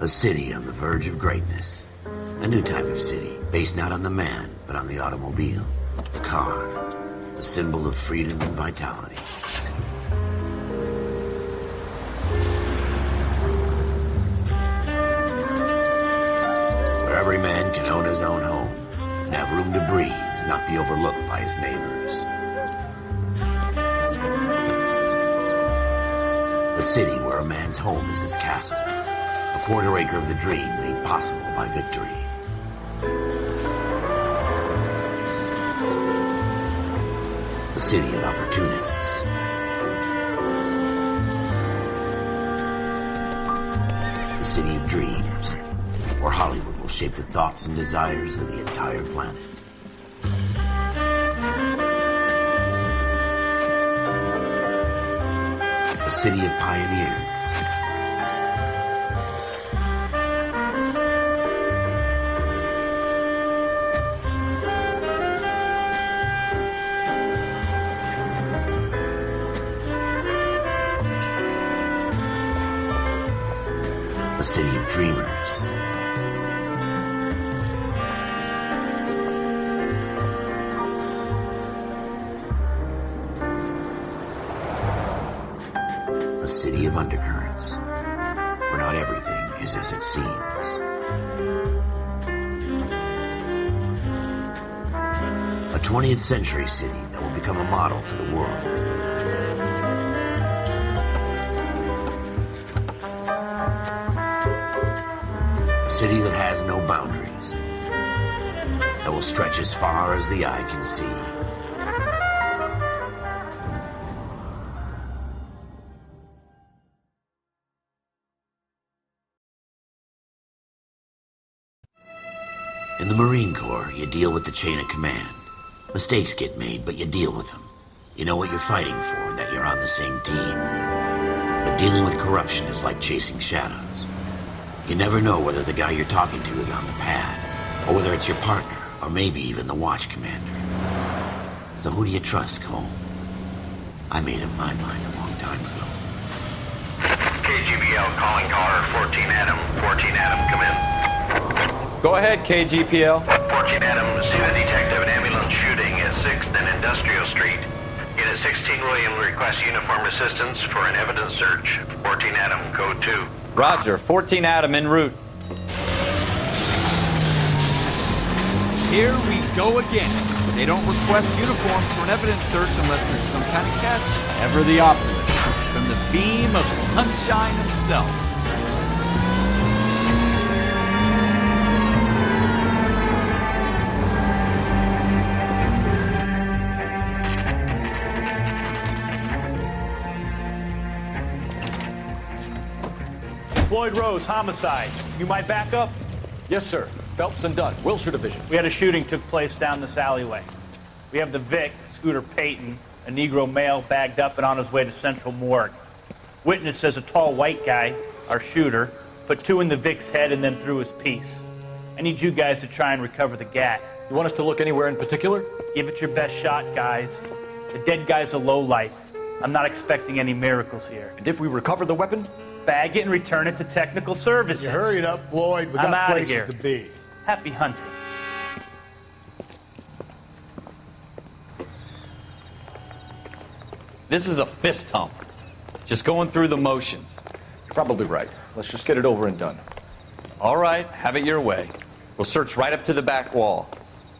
A city on the verge of greatness. A new type of city, based not on the man, but on the automobile. The car. A symbol of freedom and vitality. Where every man can own his own home, and have room to breathe, and not be overlooked by his neighbors. A city where a man's home is his castle. A quarter acre of the dream made possible by victory. A city of opportunists. A city of dreams, where Hollywood will shape the thoughts and desires of the entire planet. A city of pioneers. A city of dreamers. A city of undercurrents, where not everything is as it seems. A 20th century city that will become a model for the world. A city that has no boundaries, that will stretch as far as the eye can see. In the Marine Corps, you deal with the chain of command. Mistakes get made, but you deal with them. You know what you're fighting for, that you're on the same team. But dealing with corruption is like chasing shadows. You never know whether the guy you're talking to is on the pad, or whether it's your partner, or maybe even the watch commander. So who do you trust, Cole? I made up my mind a long time ago. KGBL calling caller 14 Adam. 14 Adam, come in. Go ahead, KGPL. 14 Adam, see the detective and ambulance shooting at 6th and Industrial Street. Unit 16 William requests uniform assistance for an evidence search. 14 Adam, code 2. Roger, 14 Adam en route. Here we go again. They don't request uniforms for an evidence search unless there's some kind of catch. Ever the optimist. From the beam of sunshine himself. Floyd Rose, homicide. You might back up? Yes, sir. Phelps and Dunn, Wilshire Division. We had a shooting took place down this alleyway. We have the Vic, Scooter Payton, a Negro male bagged up and on his way to Central Morgue. Witness says a tall white guy, our shooter, put 2 in the Vic's head and then threw his piece. I need you guys to try and recover the gat. You want us to look anywhere in particular? Give it your best shot, guys. The dead guy's a lowlife. I'm not expecting any miracles here. And if we recover the weapon? Bag it and return it to technical services. You hurried up, Floyd. We I'm got outta places here. to be. Happy hunting. This is a fist hump. Just going through the motions. Probably right. Let's just get it over and done. All right, have it your way. We'll search right up to the back wall.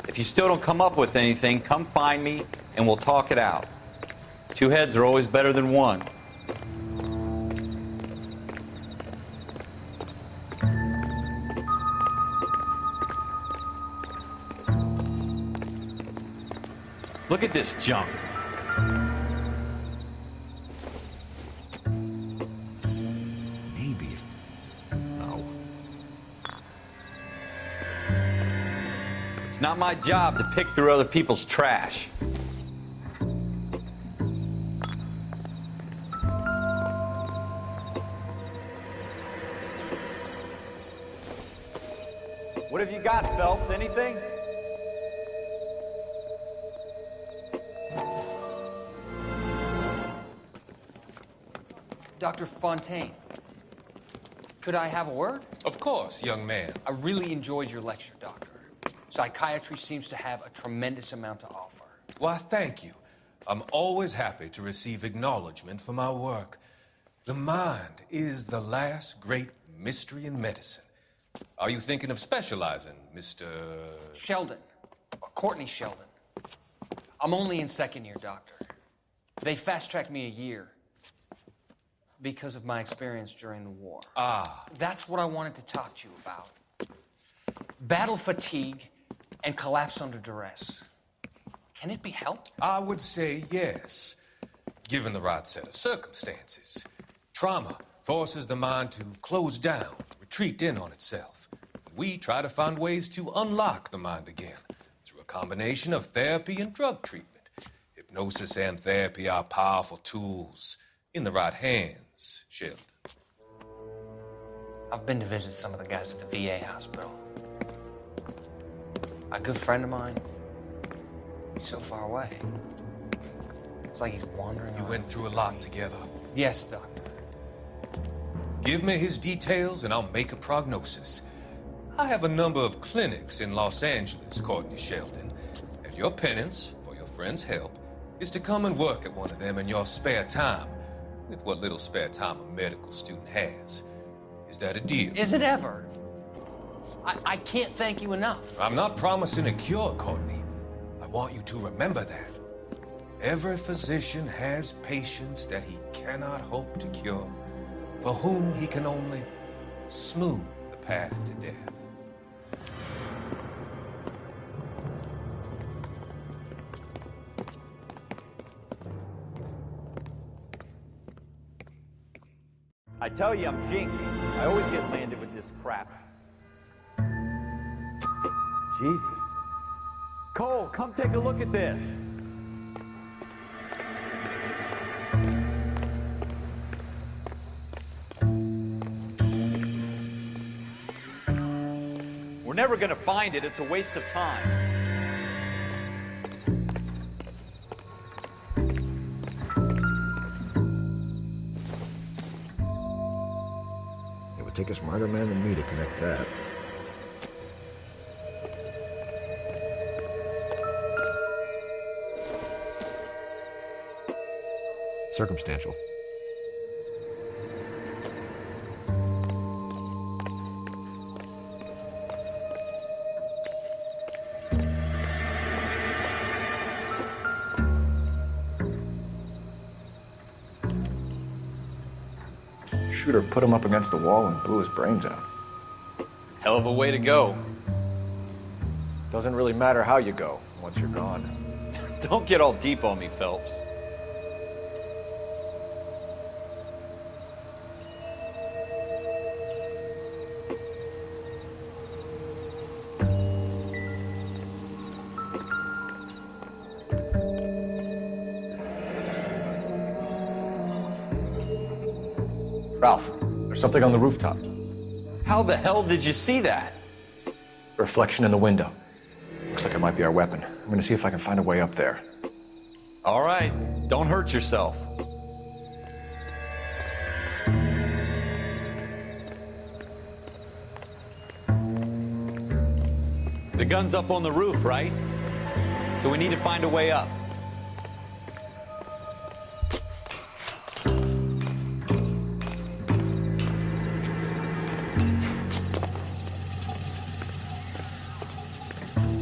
If you still don't come up with anything, come find me and we'll talk it out. 2 heads are always better than 1. Look at this junk. Maybe. No. It's not my job to pick through other people's trash. What have you got, Phelps? Anything? Dr. Fontaine. Could I have a word? Of course, young man. I really enjoyed your lecture, Doctor. Psychiatry seems to have a tremendous amount to offer. Why, thank you. I'm always happy to receive acknowledgement for my work. The mind is the last great mystery in medicine. Are you thinking of specializing, Mr. Sheldon, or Courtney Sheldon. I'm only in second year, Doctor. They fast-tracked me a year because of my experience during the war. Ah. That's what I wanted to talk to you about. Battle fatigue and collapse under duress. Can it be helped? I would say yes, given the right set of circumstances. Trauma forces the mind to close down, retreat in on itself. We try to find ways to unlock the mind again through a combination of therapy and drug treatment. Hypnosis and therapy are powerful tools in the right hands, Sheldon. I've been to visit some of the guys at the VA hospital. A good friend of mine, he's so far away. It's like he's wandering You around. went through a lot together. Yes, Doctor. Give me his details and I'll make a prognosis. I have a number of clinics in Los Angeles, Courtney Sheldon, and your penance, for your friend's help, is to come and work at one of them in your spare time, with what little spare time a medical student has. Is that a deal? Is it ever? I can't thank you enough. I'm not promising a cure, Courtney. I want you to remember that. Every physician has patients that he cannot hope to cure, for whom he can only smooth the path to death. I tell you, I'm jinxed. I always get landed with this crap. Jesus. Cole, come take a look at this. We're never gonna find it. It's a waste of time. It would take a smarter man than me to connect that. Circumstantial. Shooter put him up against the wall and blew his brains out. Hell of a way to go. Doesn't really matter how you go once you're gone. Don't get all deep on me, Phelps. Ralph, there's something on the rooftop. How the hell did you see that? A reflection in the window. Looks like it might be our weapon. I'm gonna see if I can find a way up there. All right, don't hurt yourself. The gun's up on the roof, right? So we need to find a way up.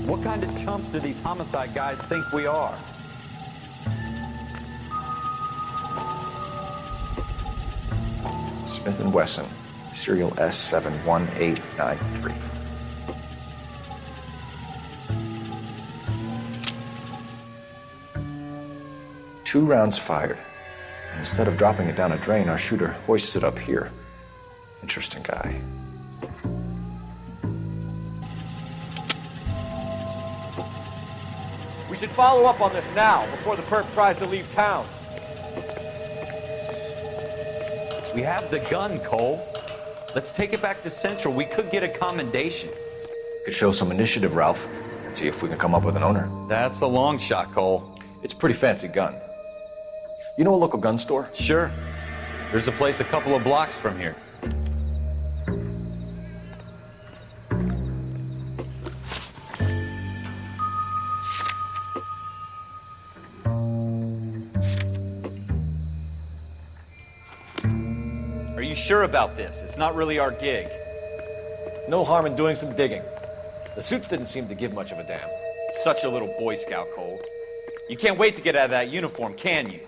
What kind of chumps do these homicide guys think we are? Smith & Wesson, serial S71893. Two rounds fired. And instead of dropping it down a drain, our shooter hoists it up here. Interesting guy. We should follow up on this now, before the perp tries to leave town. We have the gun, Cole. Let's take it back to Central. We could get a commendation. Could show some initiative, Ralph, and see if we can come up with an owner. That's a long shot, Cole. It's a pretty fancy gun. You know a local gun store? Sure. There's a place a couple of blocks from here. sure about this. It's not really our gig. No harm in doing some digging. The suits didn't seem to give much of a damn. Such a little Boy Scout, Cole. You can't wait to get out of that uniform, can you?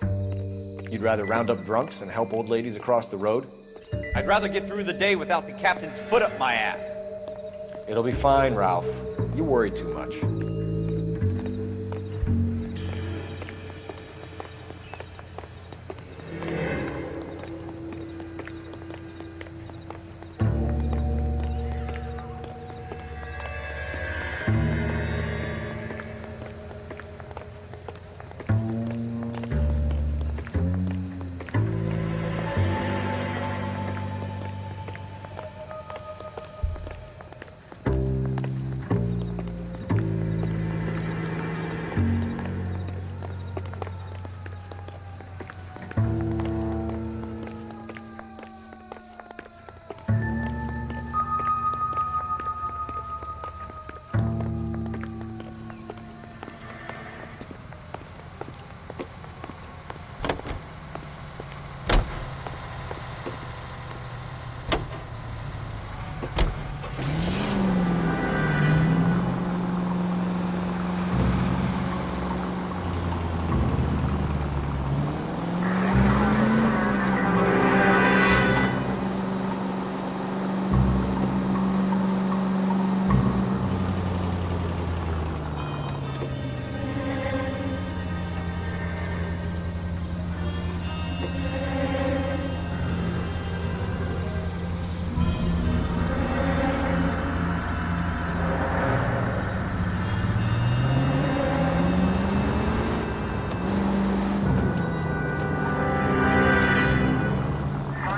You'd rather round up drunks and help old ladies across the road? I'd rather get through the day without the captain's foot up my ass. It'll be fine, Ralph. You worry too much.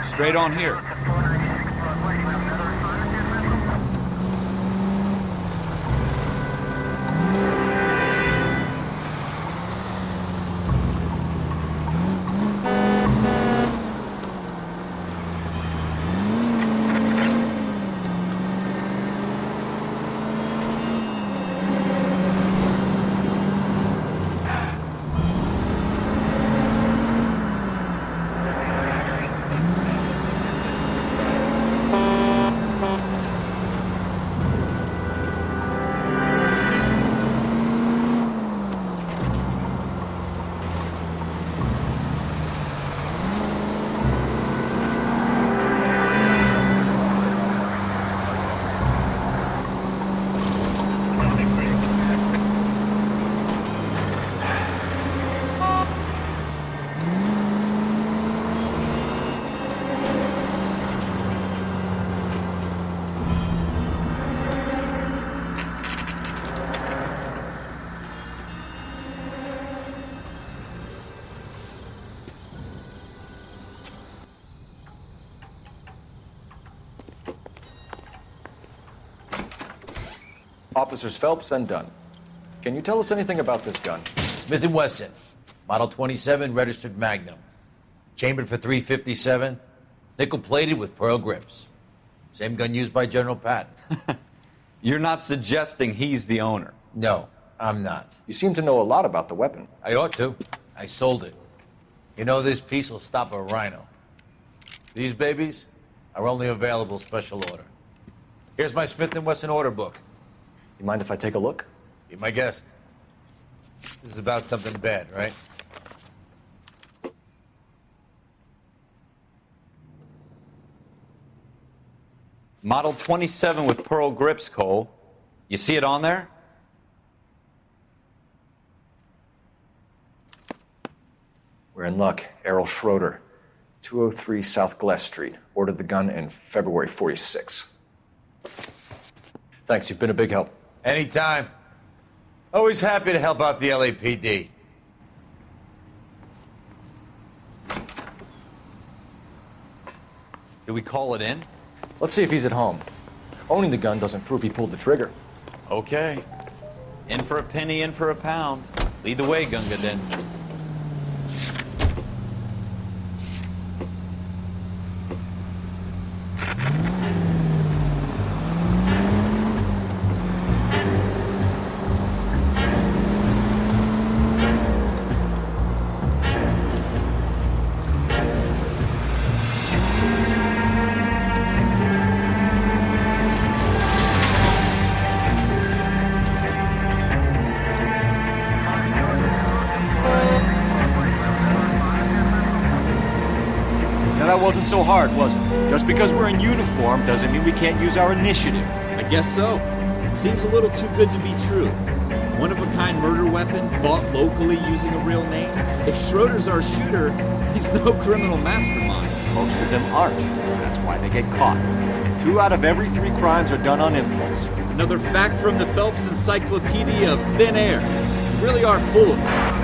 Straight on here. Officers Phelps and Dunn. Can you tell us anything about this gun? Smith & Wesson, Model 27, registered Magnum. Chambered for .357, nickel-plated with pearl grips. Same gun used by General Patton. You're not suggesting he's the owner? No, I'm not. You seem to know a lot about the weapon. I ought to. I sold it. You know, this piece will stop a rhino. These babies are only available special order. Here's my Smith & Wesson order book. You mind if I take a look? Be my guest. This is about something bad, right? Model 27 with pearl grips, Cole. You see it on there? We're in luck. Errol Schroeder, 203 South Glass Street. Ordered the gun in February '46. Thanks, you've been a big help. Anytime. Always happy to help out the LAPD. Do we call it in? Let's see if he's at home. Owning the gun doesn't prove he pulled the trigger. Okay. In for a penny, in for a pound. Lead the way, Gunga, then. wasn't so hard, was it? Just because we're in uniform doesn't mean we can't use our initiative. I guess so. Seems a little too good to be true. One-of-a-kind murder weapon bought locally using a real name. If Schroeder's our shooter, he's no criminal mastermind. Most of them aren't. That's why they get caught. 2 out of every 3 crimes are done on impulse. Another fact from the Phelps Encyclopedia of Thin Air. You really are full of it.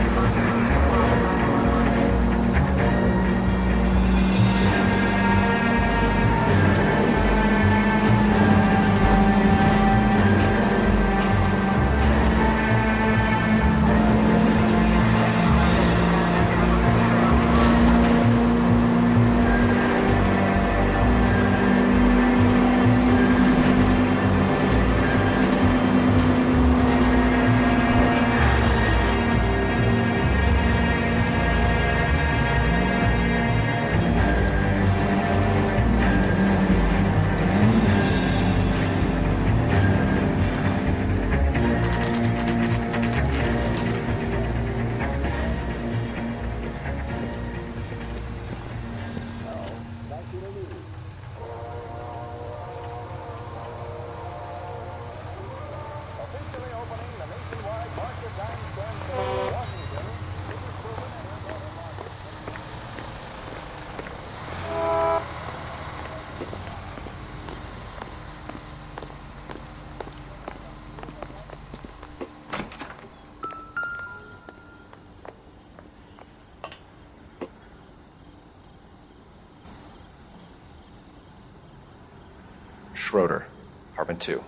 Schroeder, apartment 2.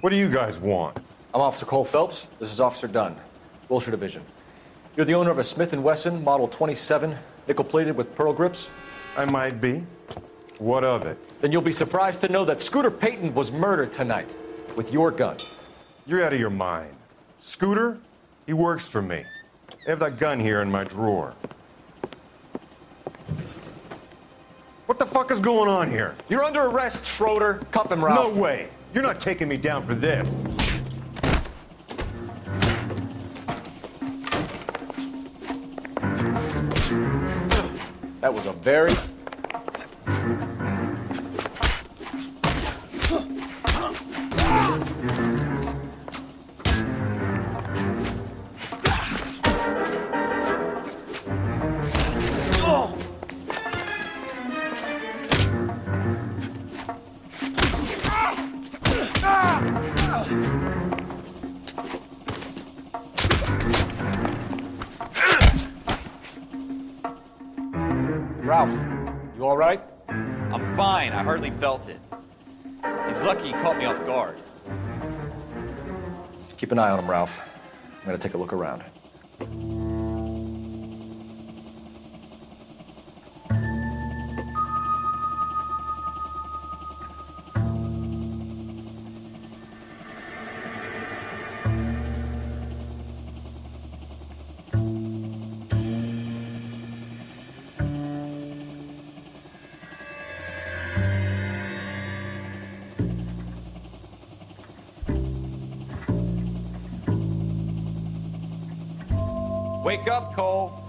What do you guys want? I'm Officer Cole Phelps. This is Officer Dunn, Wilshire Division. You're the owner of a Smith & Wesson Model 27, nickel-plated with pearl grips? I might be. What of it? Then you'll be surprised to know that Scooter Payton was murdered tonight with your gun. You're out of your mind. Scooter? He works for me. I have that gun here in my drawer. What the fuck is going on here? You're under arrest, Schroeder. Cuff him, Ralph. No way! You're not taking me down for this. That was a very... Ralph, you all right? I'm fine. I hardly felt it. He's lucky he caught me off guard. Keep an eye on him, Ralph. I'm gonna take a look around. Wake up, Cole.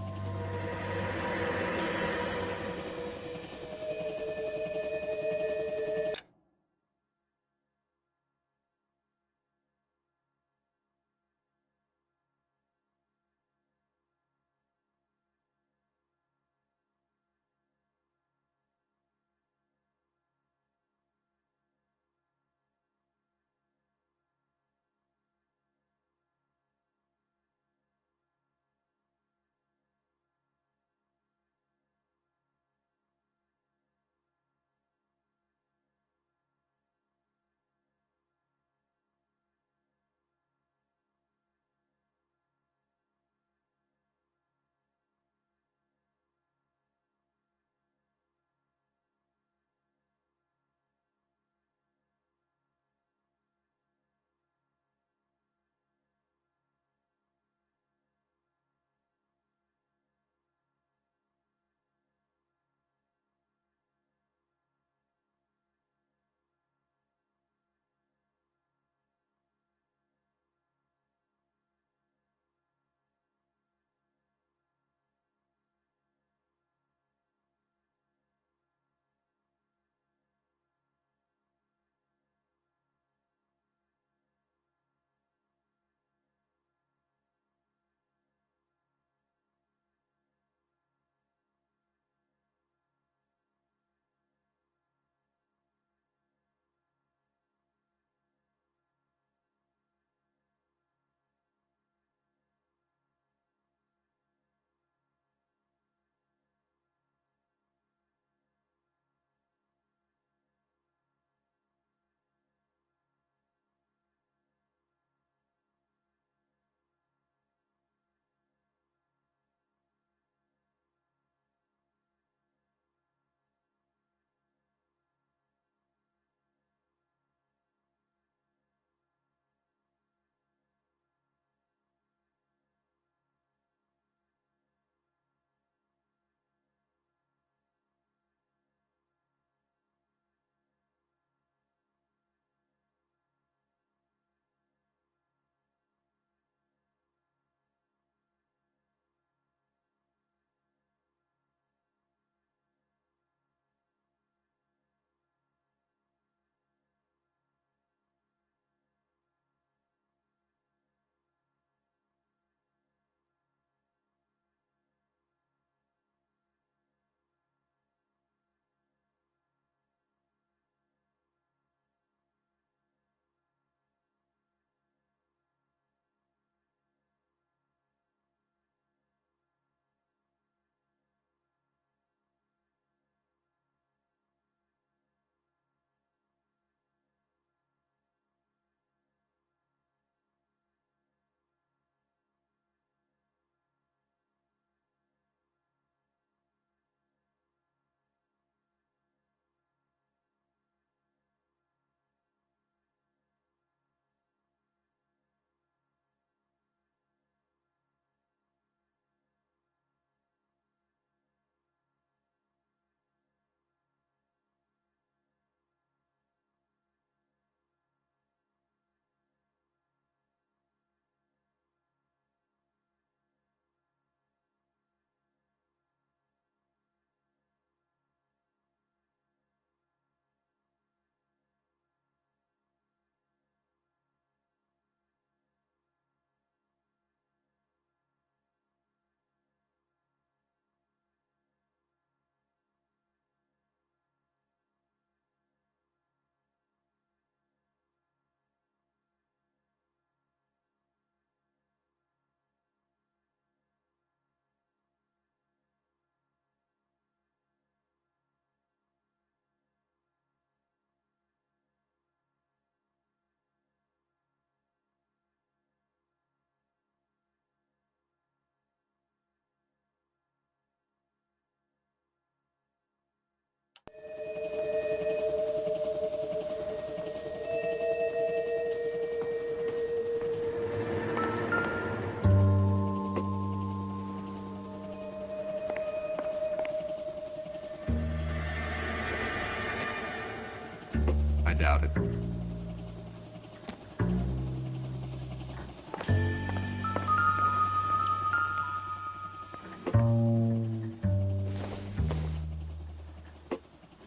doubt it.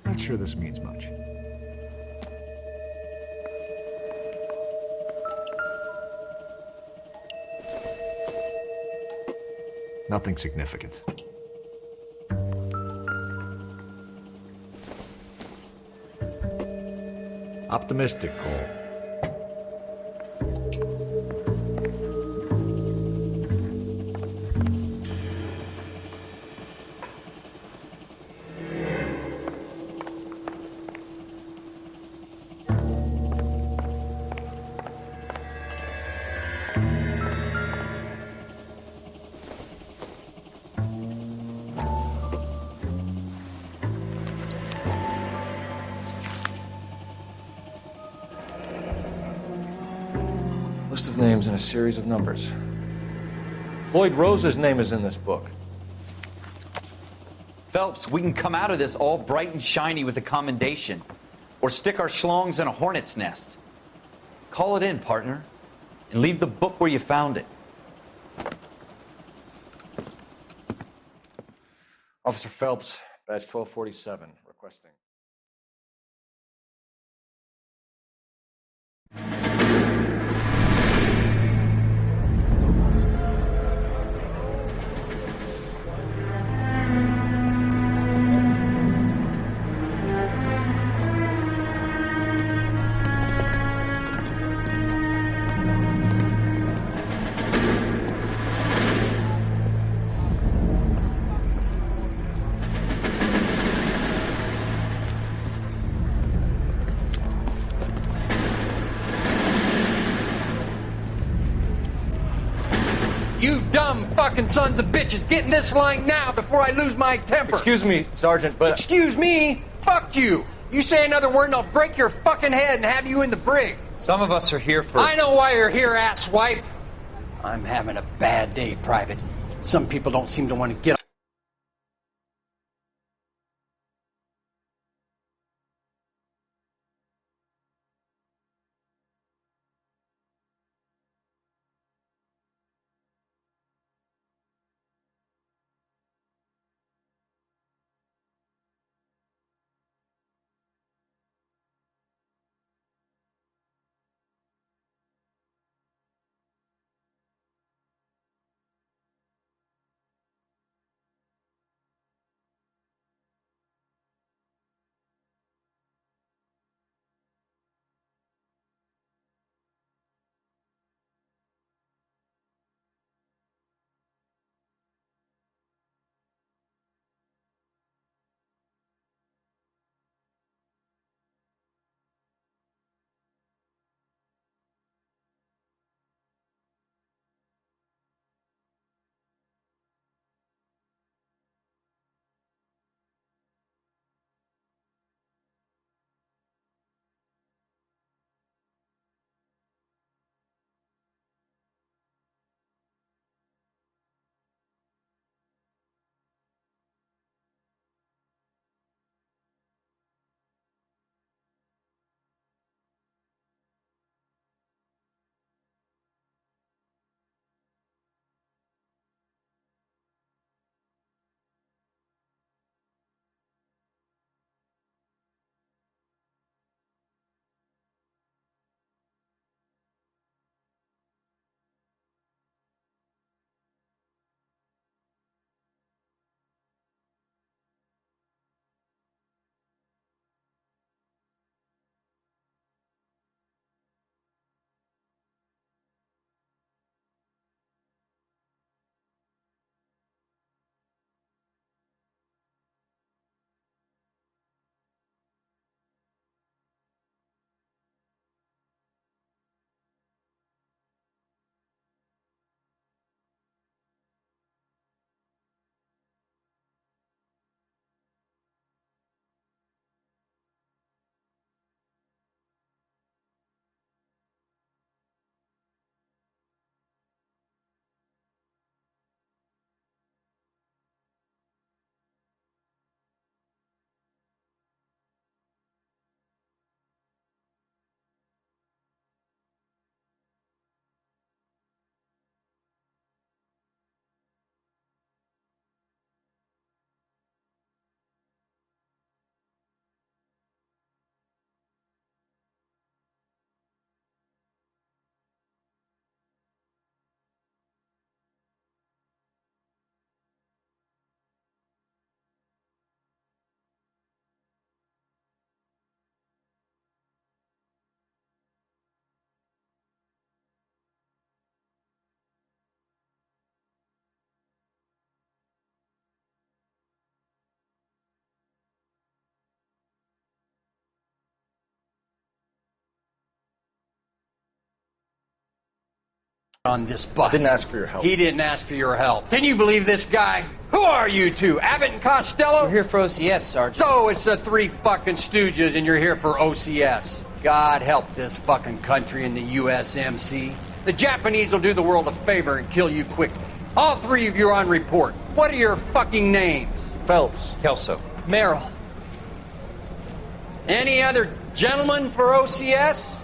Not sure this means much. Nothing significant. Optimistic, Cole. List of names and a series of numbers. Floyd Rose's name is in this book. Phelps, we can come out of this all bright and shiny with a commendation. Or stick our schlongs in a hornet's nest. Call it in, partner. And leave the book where you found it. Officer Phelps, badge 1247, requesting. You dumb fucking sons of bitches, get in this line now before I lose my temper. Excuse me, Sergeant, but... Excuse me? Fuck you. You say another word and I'll break your fucking head and have you in the brig. Some of us are here for... I know why you're here, asswipe. I'm having a bad day, Private. Some people don't seem to want to get on this bus. I didn't ask for your help. He didn't ask for your help. Can you believe this guy? Who are you two? Abbott and Costello? We're here for OCS, Sergeant. So it's the three fucking stooges and you're here for OCS. God help this fucking country and the USMC. The Japanese will do the world a favor and kill you quickly. All three of you are on report. What are your fucking names? Phelps. Kelso. Merrill. Any other gentlemen for OCS?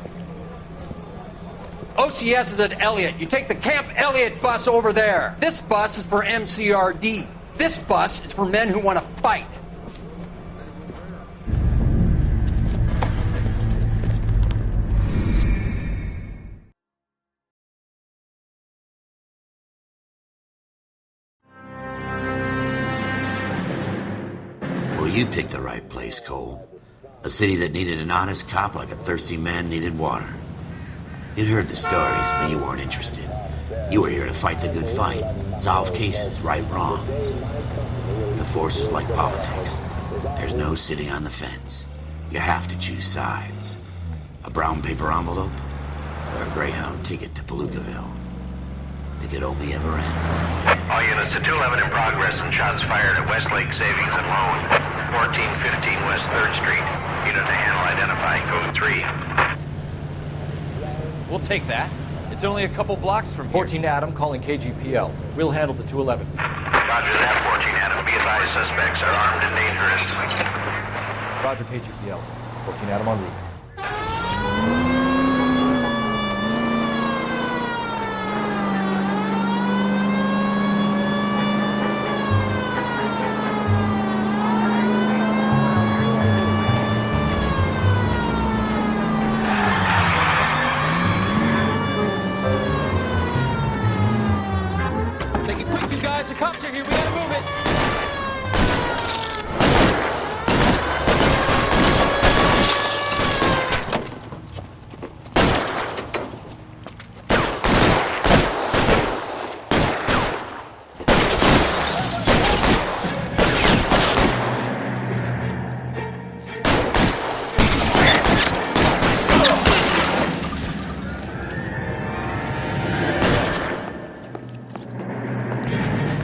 OCS is at Elliott. You take the Camp Elliott bus over there. This bus is for MCRD. This bus is for men who want to fight. Well, you picked the right place, Cole. A city that needed an honest cop like a thirsty man needed water. You'd heard the stories, but you weren't interested. You were here to fight the good fight, solve cases, right wrongs. The force is like politics. There's no sitting on the fence. You have to choose sides. A brown paper envelope or a Greyhound ticket to Palookaville. It could only ever end one way. All units to 211 in progress and shots fired at Westlake Savings and Loan, 1415 West 3rd Street. Unit to handle identify code 3. We'll take that. It's only a couple blocks from here. 14 Adam calling KGPL. We'll handle the 211. Roger that, 14 Adam. Be advised, suspects are armed and dangerous. Roger KGPL. 14 Adam en route. Make it quick, you guys. The cops are here. We gotta move it.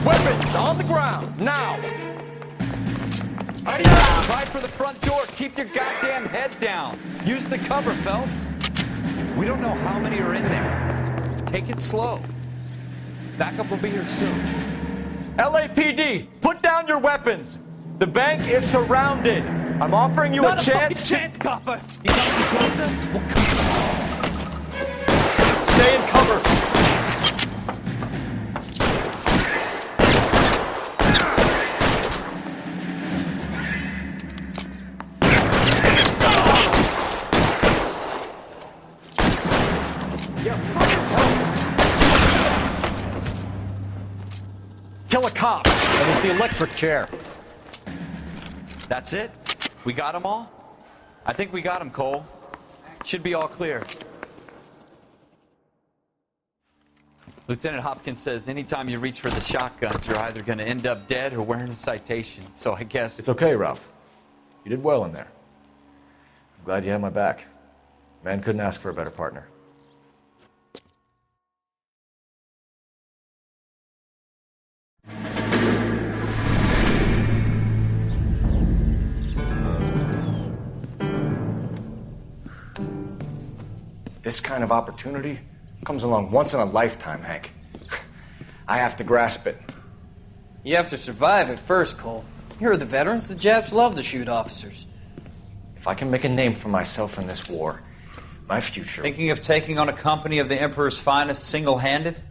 Weapons on the ground, now! Try for the front door. Keep your goddamn head down. Use the cover, Phelps. We don't know how many are in there. Take it slow. Backup will be here soon. LAPD, put down your weapons. The bank is surrounded. I'm offering you a chance to... copper. You come closer? We'll Stay in cover. Kill a cop. That is the electric chair. That's it? We got them all? I think we got them, Cole. Should be all clear. Lieutenant Hopkins says anytime you reach for the shotguns, you're either going to end up dead or wearing a citation. So I guess... It's okay, Ralph. You did well in there. I'm glad you had my back. Man couldn't ask for a better partner. This kind of opportunity comes along once in a lifetime, Hank. I have to grasp it. You have to survive it first, Cole. Here are the veterans. The Japs love to shoot officers. If I can make a name for myself in this war, my future... Thinking of taking on a company of the Emperor's finest single-handed?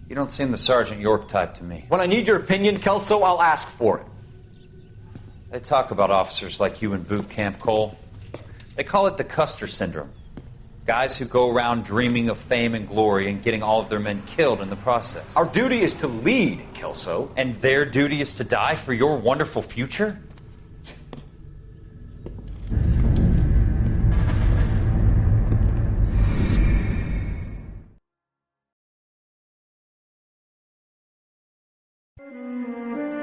You don't seem the Sergeant York type to me. When I need your opinion, Kelso, I'll ask for it. They talk about officers like you in boot camp, Cole. They call it the Custer syndrome. Guys who go around dreaming of fame and glory and getting all of their men killed in the process. Our duty is to lead, Kelso. And their duty is to die for your wonderful future?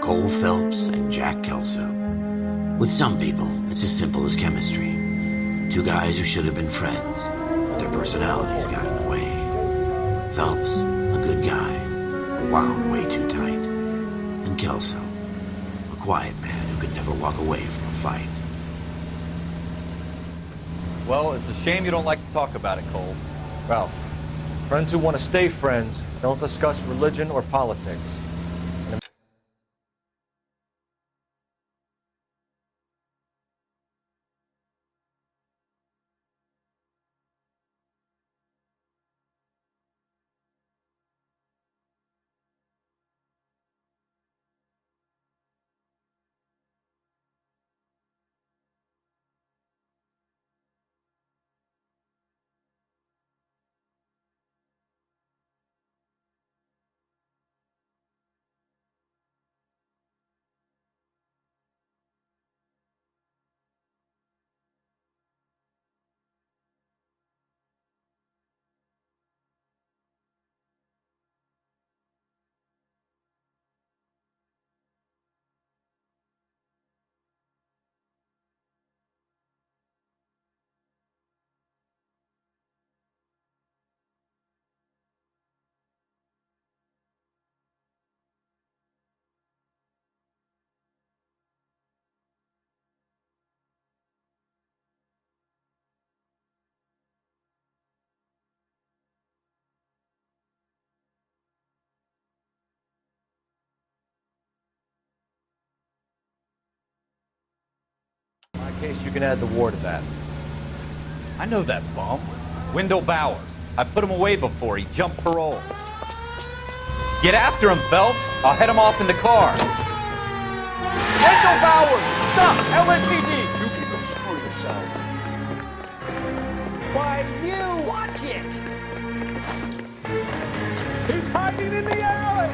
Cole Phelps and Jack Kelso. With some people, it's as simple as chemistry. Two guys who should have been friends, but their personalities got in the way. Phelps, a good guy, wound way too tight. And Kelso, a quiet man who could never walk away from a fight. Well, it's a shame you don't like to talk about it, Cole. Ralph, friends who want to stay friends don't discuss religion or politics. In my case, you can add the war to that. I know that bum. Wendell Bowers. I put him away before. He jumped parole. Get after him, Phelps. I'll head him off in the car. Wendell Bowers! Stop! LAPD! You can go screw yourself. Why, you! Watch it! He's hiding in the alley!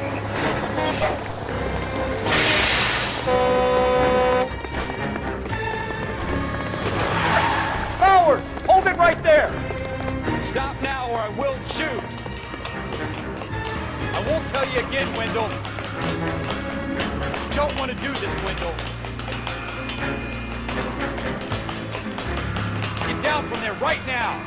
Bowers! Hold it right there! Stop now or I will shoot. I won't tell you again, Wendell. You don't want to do this, Wendell. Get down from there right now.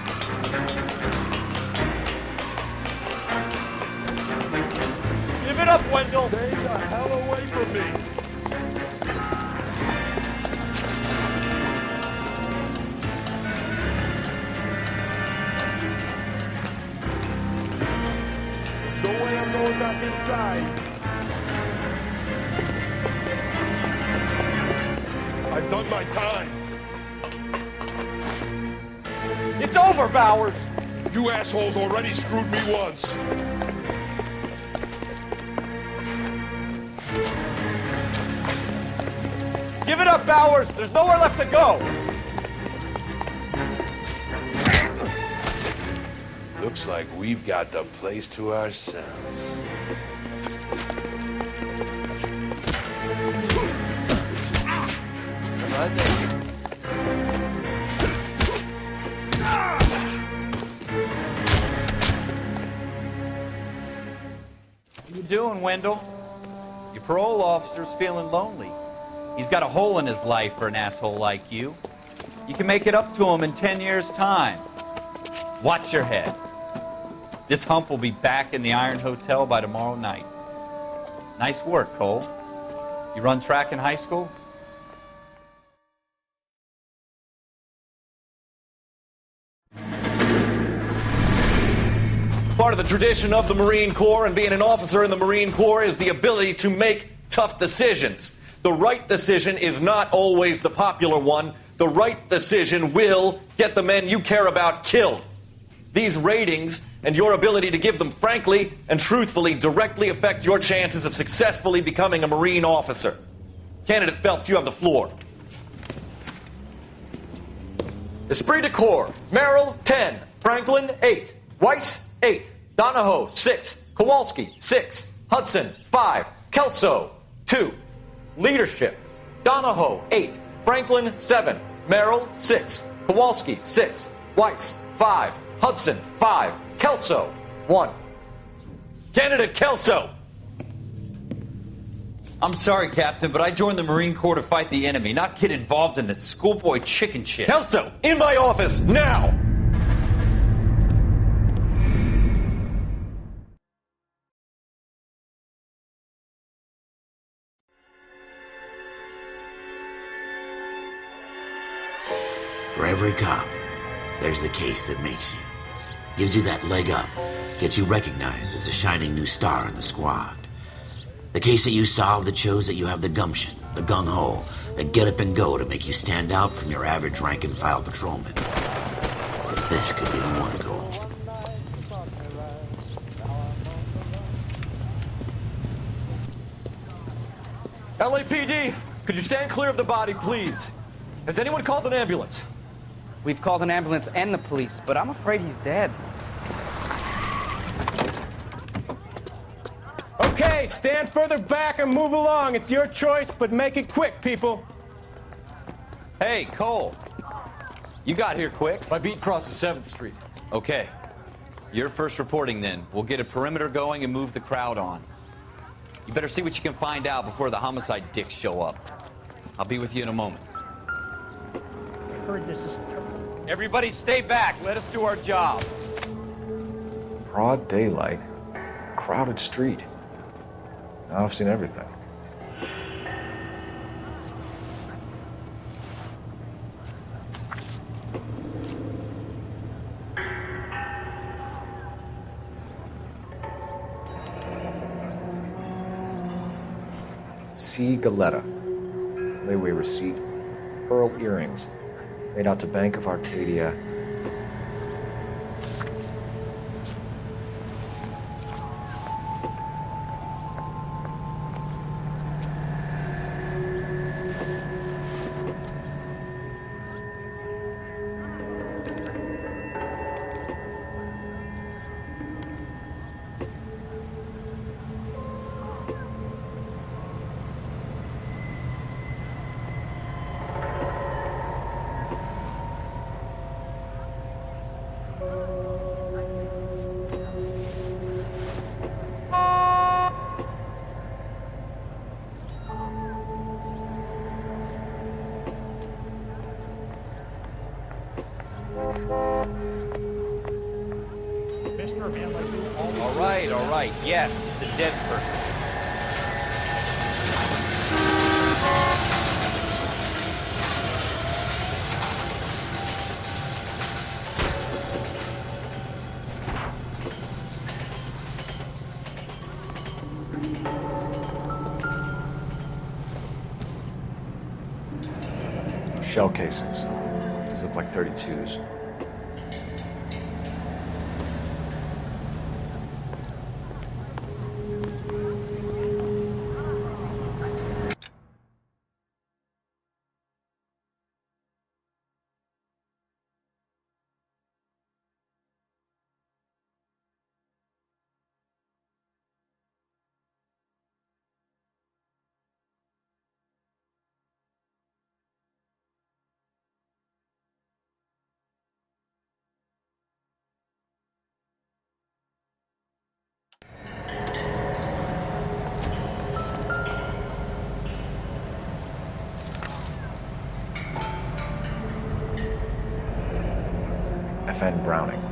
Give it up, Wendell! Stay the hell away from me! No way I'm going back inside. I've done my time. It's over, Bowers! You assholes already screwed me once. Give it up, Bowers! There's nowhere left to go! Looks like we've got the place to ourselves. What you doing, Wendell? Your parole officer's feeling lonely. He's got a hole in his life for an asshole like you. You can make it up to him in 10 years' time. Watch your head. This hump will be back in the Iron Hotel by tomorrow night. Nice work, Cole. You run track in high school? Part of the tradition of the Marine Corps and being an officer in the Marine Corps is the ability to make tough decisions. The right decision is not always the popular one. The right decision will get the men you care about killed. These ratings and your ability to give them frankly and truthfully directly affect your chances of successfully becoming a Marine officer. Candidate Phelps, you have the floor. Esprit de Corps, Merrill, 10. Franklin, 8. Weiss, 8. Donahoe, 6. Kowalski, 6. Hudson, 5. Kelso, 2. Leadership, Donahoe, 8. Franklin, 7. Merrill, 6. Kowalski, 6. Weiss, 5. Hudson, 5. Kelso, 1. Candidate Kelso! I'm sorry, Captain, but I joined the Marine Corps to fight the enemy, not get involved in this schoolboy chicken shit. Kelso, in my office, now! For every cop, there's the case that makes you. Gives you that leg up, gets you recognized as the shining new star in the squad. The case that you solve that shows that you have the gumption, the gung-ho, the get up and go to make you stand out from your average rank-and-file patrolman. This could be the one, Cole. LAPD, could you stand clear of the body, please? Has anyone called an ambulance? We've called an ambulance and the police, but I'm afraid he's dead. Okay, stand further back and move along. It's your choice, but make it quick, people. Hey, Cole. You got here quick. My beat crosses 7th Street. Okay. You're first reporting then. We'll get a perimeter going and move the crowd on. You better see what you can find out before the homicide dicks show up. I'll be with you in a moment. I heard this is trouble. Everybody stay back. Let us do our job. Broad daylight, crowded street. Now I've seen everything. C. Galetta. Layaway receipt. Pearl earrings. Made out to Bank of Arcadia. All right. Yes, it's a dead person. Shell casings. These look like 32s. FN Browning,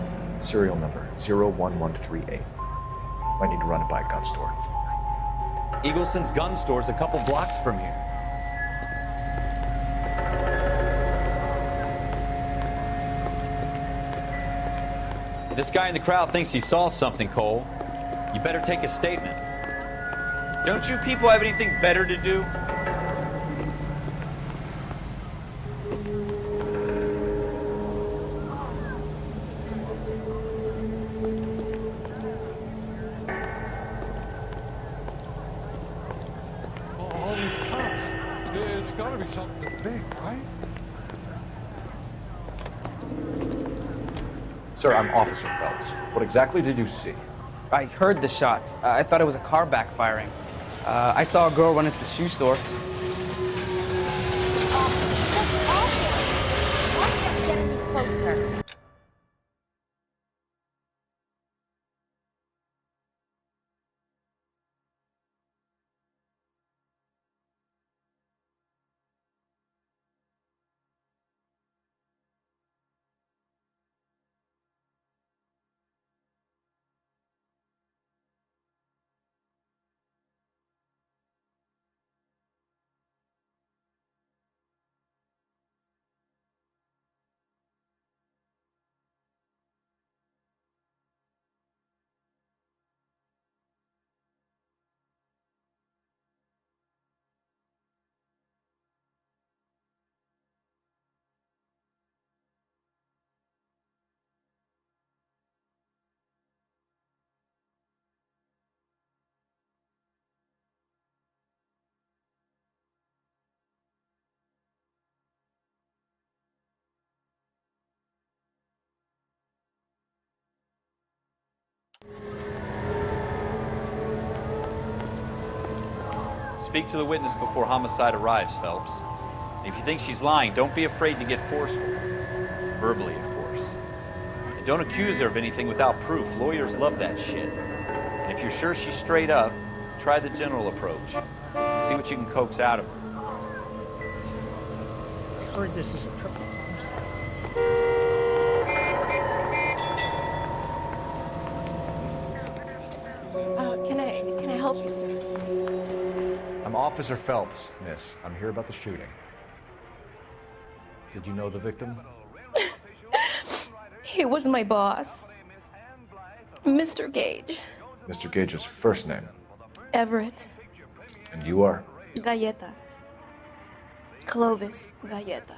serial number 01138. Might need to run it by a gun store. Eagleson's gun store's a couple blocks from here. This guy in the crowd thinks he saw something, Cole. You better take a statement. Don't you people have anything better to do? All these cops. There's gotta be something big, right? Sir, I'm Officer Phelps. What exactly did you see? I heard the shots. I thought it was a car backfiring. I saw a girl run into the shoe store. Speak to the witness before homicide arrives, Phelps. If you think she's lying, don't be afraid to get forceful. Verbally, of course. And don't accuse her of anything without proof. Lawyers love that shit. And if you're sure she's straight up, try the general approach. See what you can coax out of her. I heard this is a triple. Can I help you, sir? I'm Officer Phelps, miss. I'm here about the shooting. Did you know the victim? He was my boss, Mr. Gage. Mr. Gage's first name. Everett. And you are? Galleta. Clovis Galleta.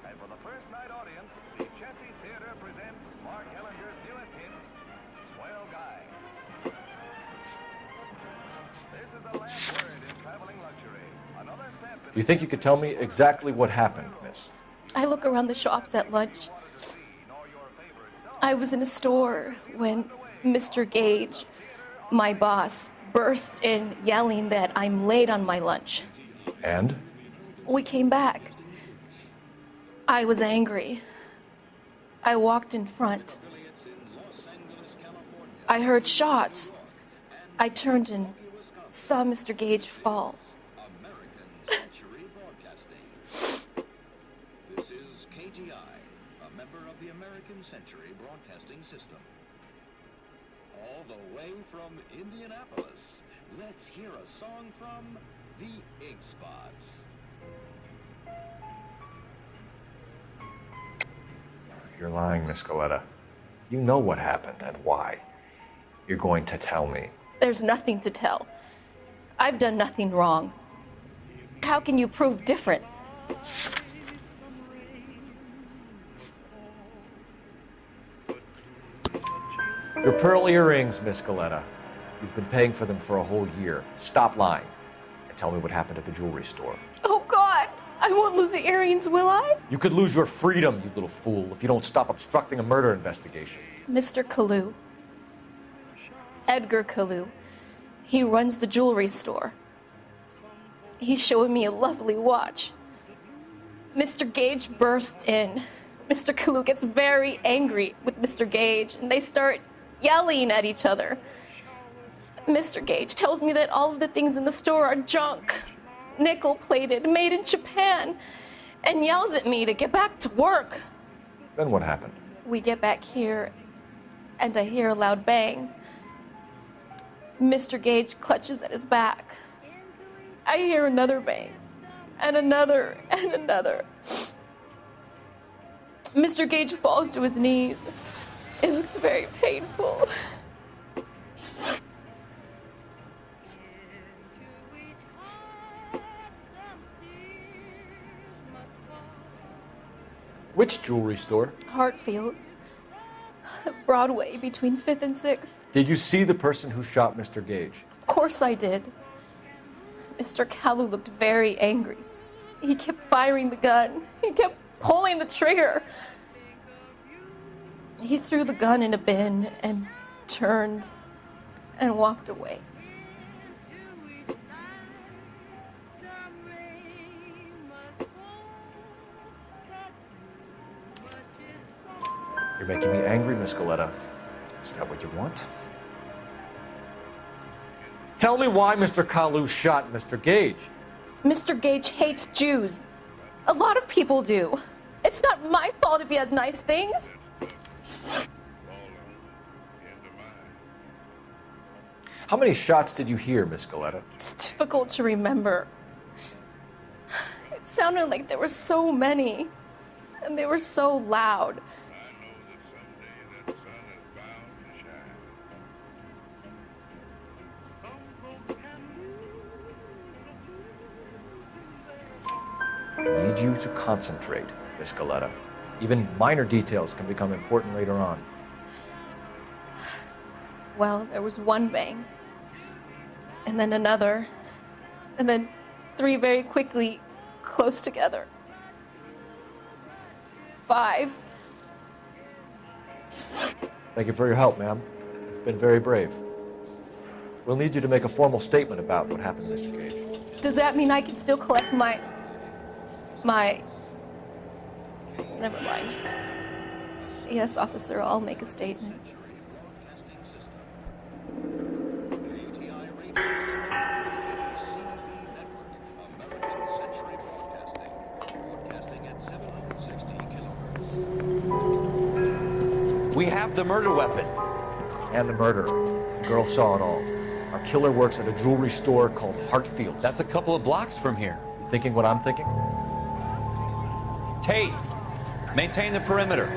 And for the first night audience, the Chessy Theater presents Mark Ellinger's newest hit, Swell Guy. This is the last word in traveling luxury. Another step in... You think you could tell me exactly what happened, miss? I look around the shops at lunch. I was in a store when Mr. Gage, my boss, bursts in yelling that I'm late on my lunch. And? We came back. I was angry. I walked in front. I heard shots. I turned and saw Mr. Gage fall. This is KTI, a member of the American Century Broadcasting System. All the way from Indianapolis, let's hear a song from the Ink Spots. You're lying, Miss Galleta. You know what happened and why. You're going to tell me. There's nothing to tell. I've done nothing wrong. How can you prove different? Your pearl earrings, Miss Galleta. You've been paying for them for a whole year. Stop lying and tell me what happened at the jewelry store. Oh, God! I won't lose the earrings, will I? You could lose your freedom, you little fool, if you don't stop obstructing a murder investigation. Mr. Kalu. Edgar Kalu. He runs the jewelry store. He's showing me a lovely watch. Mr. Gage bursts in. Mr. Kalu gets very angry with Mr. Gage, and they start yelling at each other. Mr. Gage tells me that all of the things in the store are junk, nickel-plated, made in Japan, and yells at me to get back to work. Then what happened? We get back here, and I hear a loud bang. Mr. Gage clutches at his back. I hear another bang, and another, and another. Mr. Gage falls to his knees. It looked very painful. Which jewelry store? Hartfield's. Broadway, between 5th and 6th. Did you see the person who shot Mr. Gage? Of course I did. Mr. Kalu looked very angry. He kept firing the gun. He kept pulling the trigger. He threw the gun in a bin and turned and walked away. You're making me angry, Miss Galleta. Is that what you want? Tell me why Mr. Kalu shot Mr. Gage. Mr. Gage hates Jews. A lot of people do. It's not my fault if he has nice things. How many shots did you hear, Miss Galleta? It's difficult to remember. It sounded like there were so many, and they were so loud. I need you to concentrate, Miss Galleta. Even minor details can become important later on. Well, there was one bang, and then another, and then 3 very quickly, close together. 5. Thank you for your help, ma'am. You've been very brave. We'll need you to make a formal statement about what happened, Mr. Gage. Does that mean I can still collect my... Never mind. Yes, officer, I'll make a statement. We have the murder weapon. And the murderer. The girl saw it all. Our killer works at a jewelry store called Hartfield's. That's a couple of blocks from here. You thinking what I'm thinking? Tate, maintain the perimeter.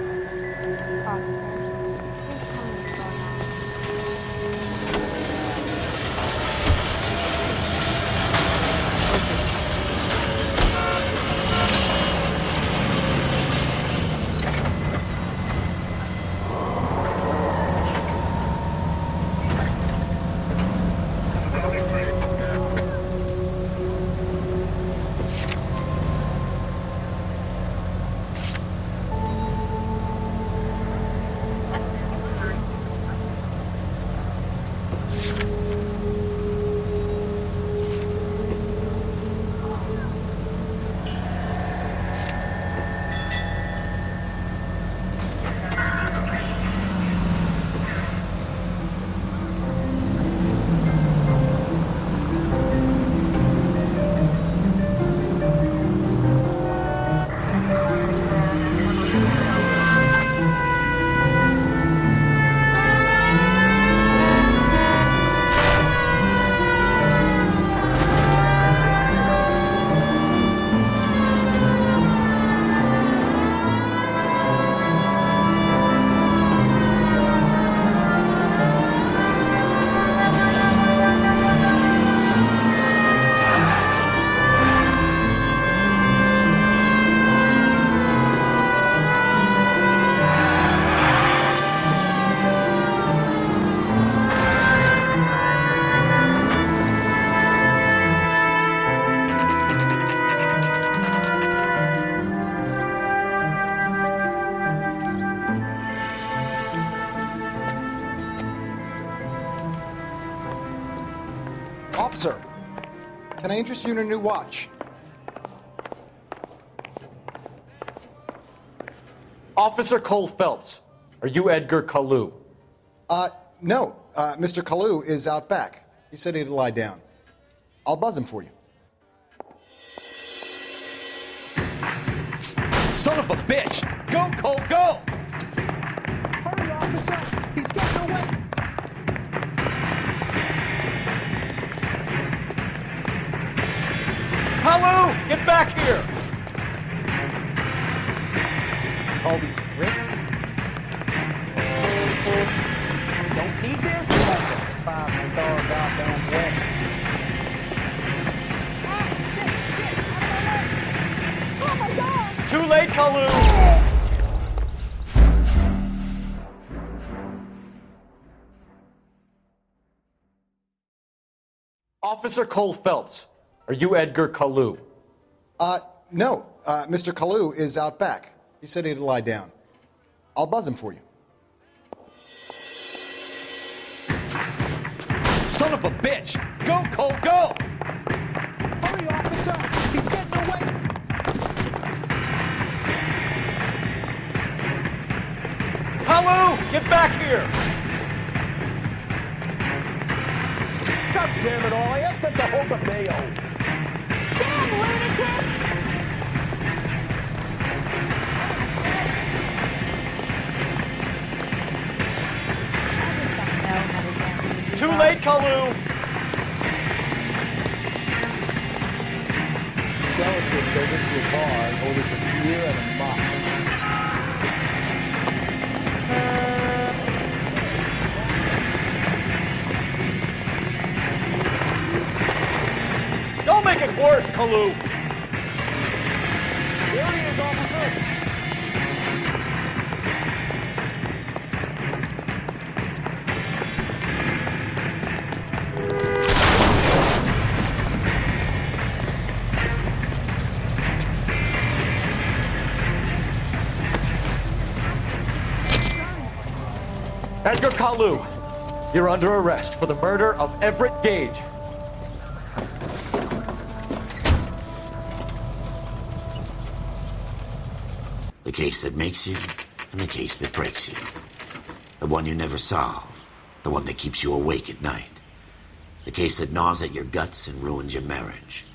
Officer, can I interest you in a new watch? Officer Cole Phelps, are you Edgar Kalu? No. Mr. Kalu is out back. He said he'd lie down. I'll buzz him for you. Son of a bitch! Go, Cole, go! Hurry, officer! He's getting away! Kalu, get back here! All these bricks? Don't need this? Find my dog goddamn weapon. Too late, Kalu! Officer Cole Phelps, are you Edgar Kalu? No. Mr. Kalu is out back. He said he'd lie down. I'll buzz him for you. Son of a bitch! Go, Cole, go! Hurry, officer! He's getting away! Kalu, get back here! God damn it all, I asked them to hold the mayo. Damn, lunatic! Too late, Kalu! Relatives go into a bar and order some beer and a mop. Don't make it worse, Kalu! There he is, officer! Edgar Kalu, you're under arrest for the murder of Everett Gage. The case that makes you, and the case that breaks you. The one you never solve. The one that keeps you awake at night. The case that gnaws at your guts and ruins your marriage.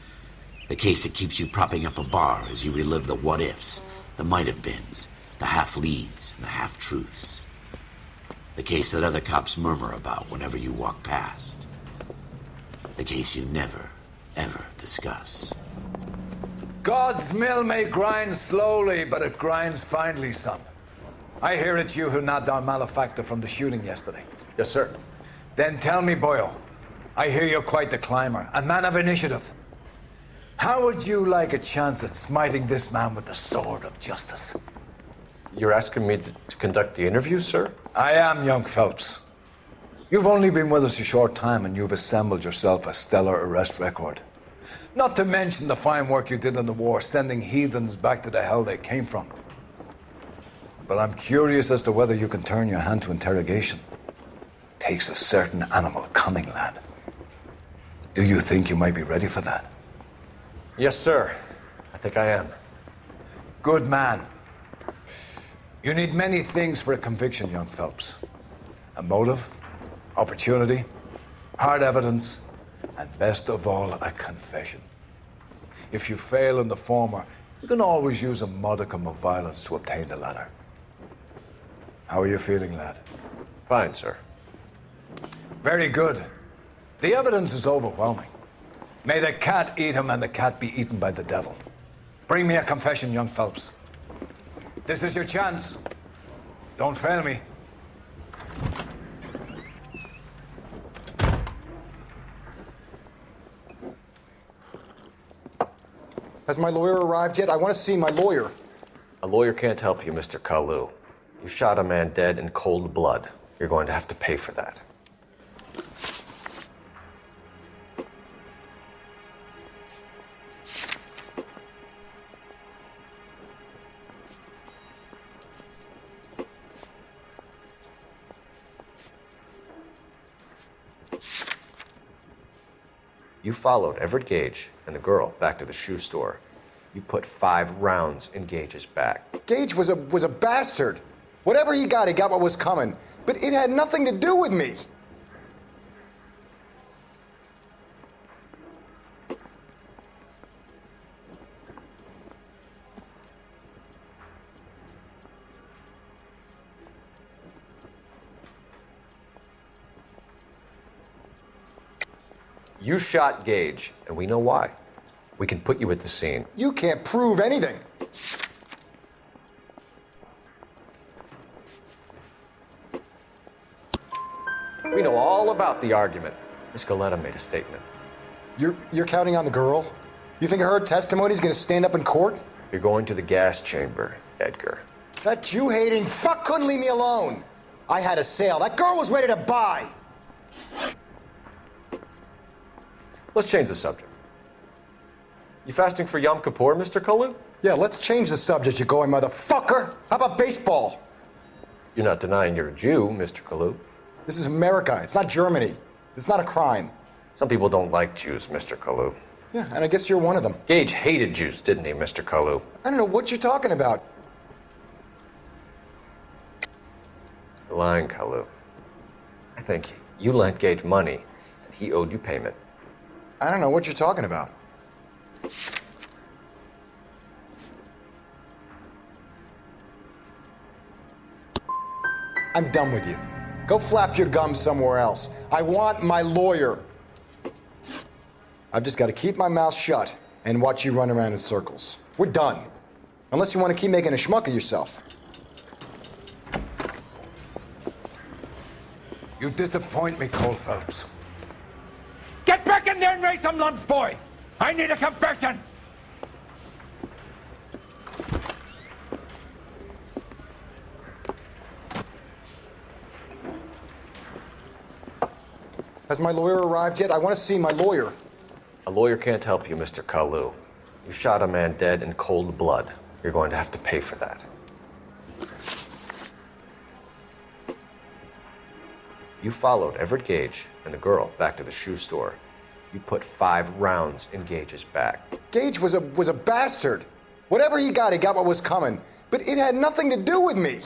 The case that keeps you propping up a bar as you relive the what-ifs, the might-have-beens, the half-leads, and the half-truths. The case that other cops murmur about whenever you walk past. The case you never, ever discuss. God's mill may grind slowly, but it grinds finely, son. I hear it's you who nabbed our malefactor from the shooting yesterday. Yes, sir. Then tell me, Boyle, I hear you're quite the climber, a man of initiative. How would you like a chance at smiting this man with the sword of justice? You're asking me to conduct the interview, sir? I am, young Phelps. You've only been with us a short time and you've assembled yourself a stellar arrest record. Not to mention the fine work you did in the war, sending heathens back to the hell they came from. But I'm curious as to whether you can turn your hand to interrogation. Takes a certain animal cunning, lad. Do you think you might be ready for that? Yes, sir. I think I am. Good man. You need many things for a conviction, young Phelps. A motive, opportunity, hard evidence, and best of all, a confession. If you fail in the former, you can always use a modicum of violence to obtain the latter. How are you feeling, lad? Fine, sir. Very good. The evidence is overwhelming. May the cat eat him and the cat be eaten by the devil. Bring me a confession, young Phelps. This is your chance. Don't fail me. Has my lawyer arrived yet? I want to see my lawyer. A lawyer can't help you, Mr. Kalu. You shot a man dead in cold blood. You're going to have to pay for that. You followed Everett Gage and the girl back to the shoe store. You put 5 rounds in Gage's back. Gage was a bastard. Whatever he got what was coming. But it had nothing to do with me. You shot Gage, and we know why. We can put you at the scene. You can't prove anything. We know all about the argument. Miss Galetta made a statement. You're counting on the girl? You think her testimony is going to stand up in court? You're going to the gas chamber, Edgar. That Jew-hating fuck couldn't leave me alone. I had a sale. That girl was ready to buy. Let's change the subject. You fasting for Yom Kippur, Mr. Kalu? Yeah, let's change the subject, you going motherfucker. How about baseball? You're not denying you're a Jew, Mr. Kalu. This is America. It's not Germany. It's not a crime. Some people don't like Jews, Mr. Kalu. Yeah, and I guess you're one of them. Gage hated Jews, didn't he, Mr. Kalu? I don't know what you're talking about. You're lying, Kalu. I think you lent Gage money, and he owed you payment. I don't know what you're talking about. I'm done with you. Go flap your gums somewhere else. I want my lawyer. I've just got to keep my mouth shut and watch you run around in circles. We're done. Unless you want to keep making a schmuck of yourself. You disappoint me, Cole Phelps. Get back in there and raise some lumps, boy! I need a confession! Has my lawyer arrived yet? I want to see my lawyer. A lawyer can't help you, Mr. Kalu. You shot a man dead in cold blood. You're going to have to pay for that. You followed Everett Gage and the girl back to the shoe store. You put 5 rounds in Gage's back. Gage was a bastard. Whatever he got what was coming. But it had nothing to do with me.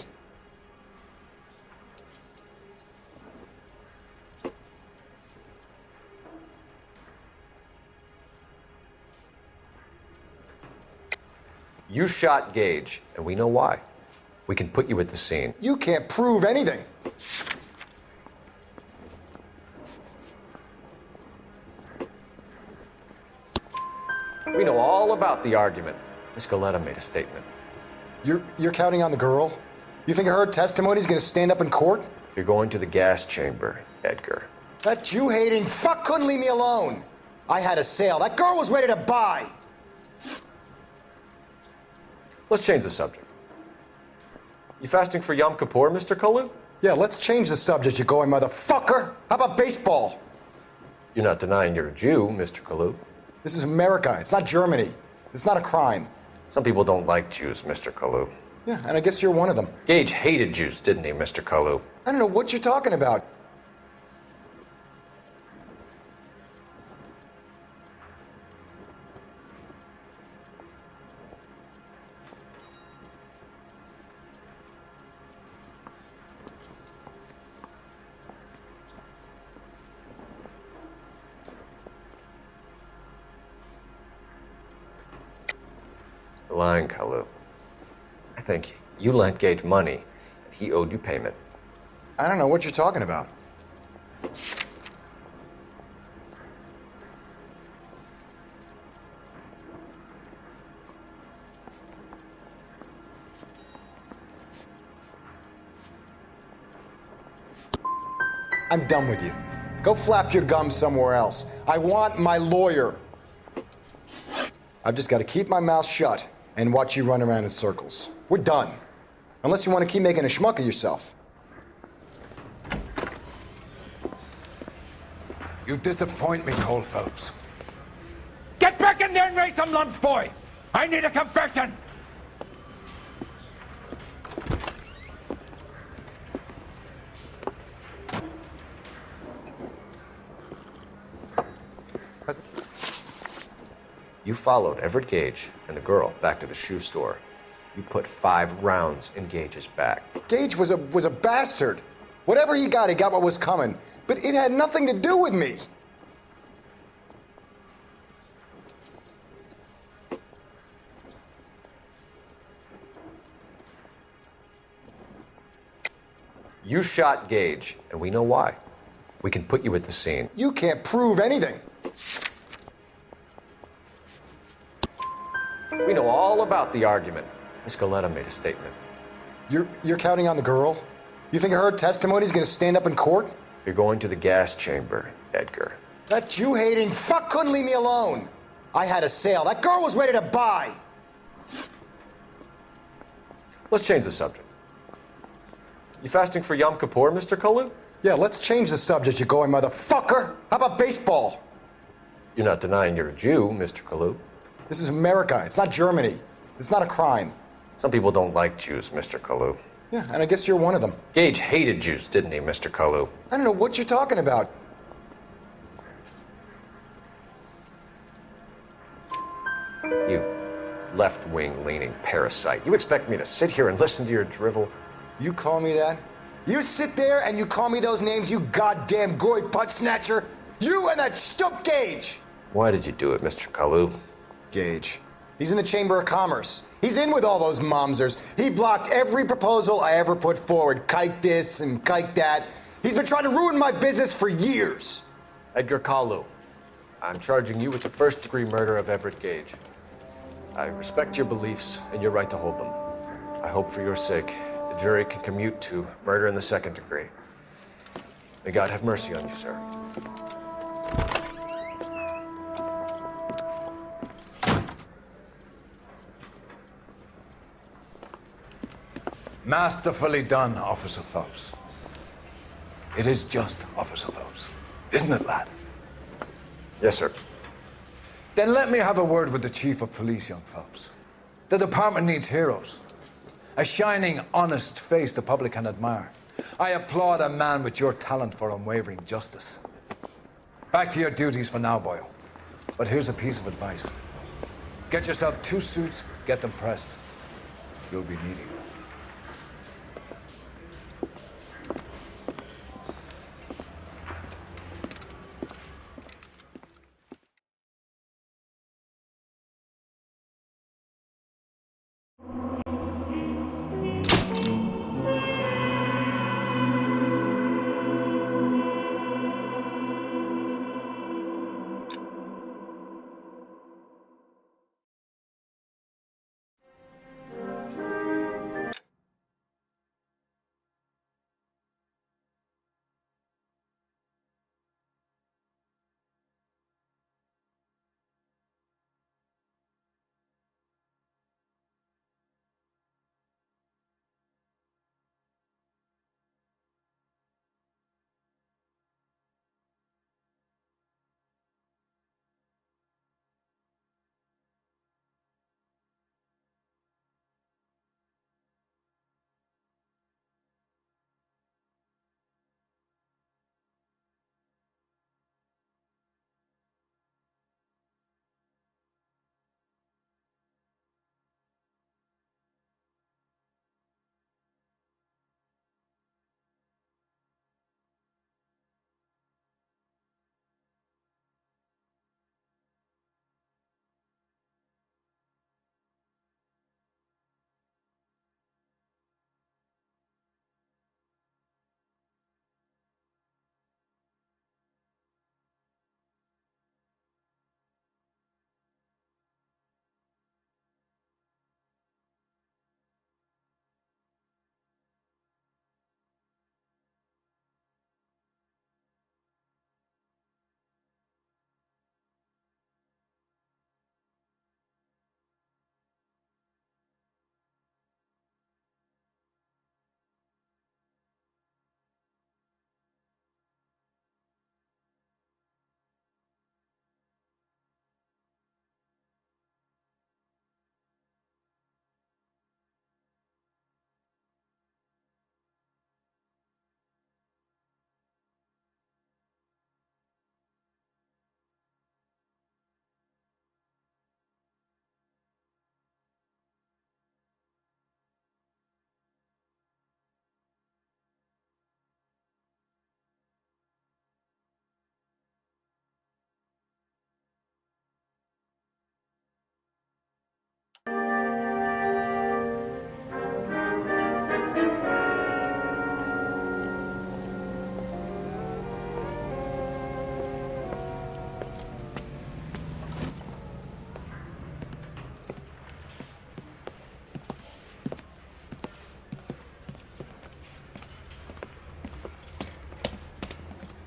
You shot Gage, and we know why. We can put you at the scene. You can't prove anything. We know all about the argument. Miss Galetta made a statement. You're counting on the girl? You think her testimony's gonna stand up in court? You're going to the gas chamber, Edgar. That Jew-hating fuck couldn't leave me alone. I had a sale. That girl was ready to buy. Let's change the subject. You fasting for Yom Kippur, Mr. Kalu? Yeah, let's change the subject, you going motherfucker. How about baseball? You're not denying you're a Jew, Mr. Kalu. This is America. It's not Germany. It's not a crime. Some people don't like Jews, Mr. Kalu. Yeah, and I guess you're one of them. Gage hated Jews, didn't he, Mr. Kalu? I don't know what you're talking about. You're lying, Kalu. I think you lent Gage money, and he owed you payment. I don't know what you're talking about. I'm done with you. Go flap your gums somewhere else. I want my lawyer. I've just got to keep my mouth shut and watch you run around in circles. We're done. Unless you want to keep making a schmuck of yourself. You disappoint me, Cole Phelps. Get back in there and raise some lumps, boy! I need a confession! You followed Everett Gage and the girl back to the shoe store. You put 5 rounds in Gage's back. Gage was a bastard. Whatever he got what was coming. But it had nothing to do with me. You shot Gage, and we know why. We can put you at the scene. You can't prove anything. We know all about the argument. Miss Galetta made a statement. You're counting on the girl? You think her testimony's gonna stand up in court? You're going to the gas chamber, Edgar. That Jew-hating fuck couldn't leave me alone. I had a sale. That girl was ready to buy. Let's change the subject. You fasting for Yom Kippur, Mr. Kalu? Yeah, let's change the subject, you going motherfucker. How about baseball? You're not denying you're a Jew, Mr. Kalu. This is America. It's not Germany. It's not a crime. Some people don't like Jews, Mr. Kalu. Yeah, and I guess you're one of them. Gage hated Jews, didn't he, Mr. Kalu? I don't know what you're talking about. You left-wing leaning parasite. You expect me to sit here and listen to your drivel? You call me that? You sit there and you call me those names, you goddamn goy butt snatcher? You and that stup Gage! Why did you do it, Mr. Kalu? Gage. He's in the Chamber of Commerce. He's in with all those momsers. He blocked every proposal I ever put forward. Kike this and kike that. He's been trying to ruin my business for years. Edgar Kalu, I'm charging you with the first-degree murder of Everett Gage. I respect your beliefs and your right to hold them. I hope for your sake the jury can commute to murder in the second degree. May God have mercy on you, sir. Masterfully done, Officer Phelps. It is just Officer Phelps, isn't it, lad? Yes, sir. Then let me have a word with the Chief of Police, young Phelps. The department needs heroes. A shining, honest face the public can admire. I applaud a man with your talent for unwavering justice. Back to your duties for now, Boyle. But here's a piece of advice. Get yourself 2 suits, get them pressed. You'll be needing them.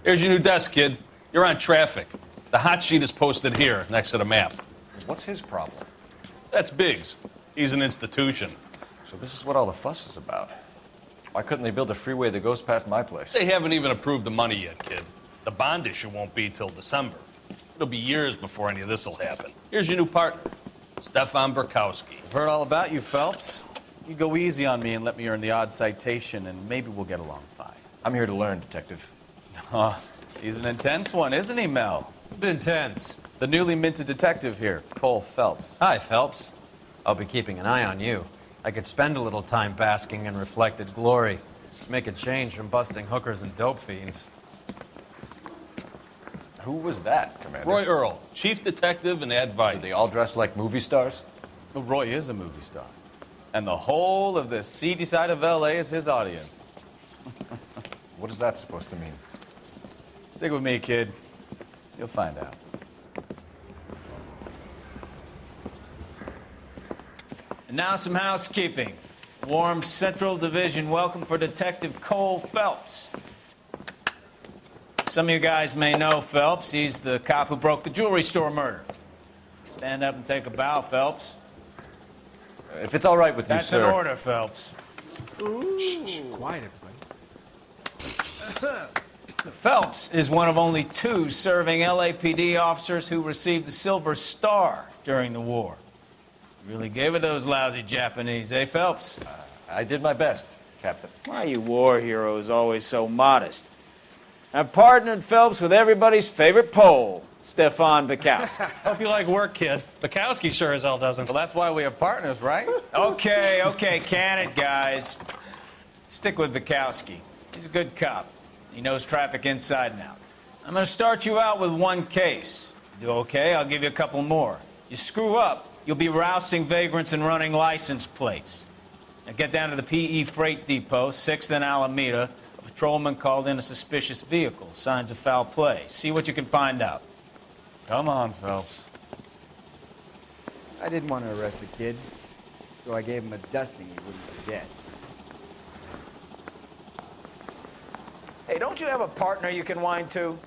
Here's your new desk, kid. You're on traffic. The hot sheet is posted here, next to the map. What's his problem? That's Biggs. He's an institution. So this is what all the fuss is about. Why couldn't they build a freeway that goes past my place? They haven't even approved the money yet, kid. The bond issue won't be till December. It'll be years before any of this will happen. Here's your new partner, Stefan Burkowski. I've heard all about you, Phelps. You go easy on me and let me earn the odd citation, and maybe we'll get along fine. I'm here to learn, Detective. Oh, he's an intense one, isn't he, Mel? Intense. The newly minted detective here, Cole Phelps. Hi, Phelps. I'll be keeping an eye on you. I could spend a little time basking in reflected glory. Make a change from busting hookers and dope fiends. Who was that, Commander? Roy Earl, chief detective and advice. Do they all dress like movie stars? Well, Roy is a movie star. And the whole of the seedy side of L.A. is his audience. What is that supposed to mean? Stick with me, kid. You'll find out. And now some housekeeping. Warm Central Division welcome for Detective Cole Phelps. Some of you guys may know Phelps. He's the cop who broke the jewelry store murder. Stand up and take a bow, Phelps. If it's all right with you, sir. That's an order, Phelps. Shh, quiet, everybody. Phelps is one of only 2 serving LAPD officers who received the Silver Star during the war. Really gave it those lousy Japanese, eh, Phelps? I did my best. Captain. Why are you war heroes always so modest? I've partnered Phelps with everybody's favorite Pole, Stefan Bukowski. Hope you like work, kid. Bukowski sure as hell doesn't. Well, that's why we have partners, right? Okay, can it, guys. Stick with Bukowski. He's a good cop. He knows traffic inside and out. I'm gonna start you out with one case. Do okay, I'll give you a couple more. You screw up, you'll be rousting vagrants and running license plates. Now get down to the PE Freight Depot, 6th and Alameda. A patrolman called in a suspicious vehicle. Signs of foul play. See what you can find out. Come on, Phelps. I didn't want to arrest the kid, so I gave him a dusting he wouldn't forget. Hey, don't you have a partner you can whine to?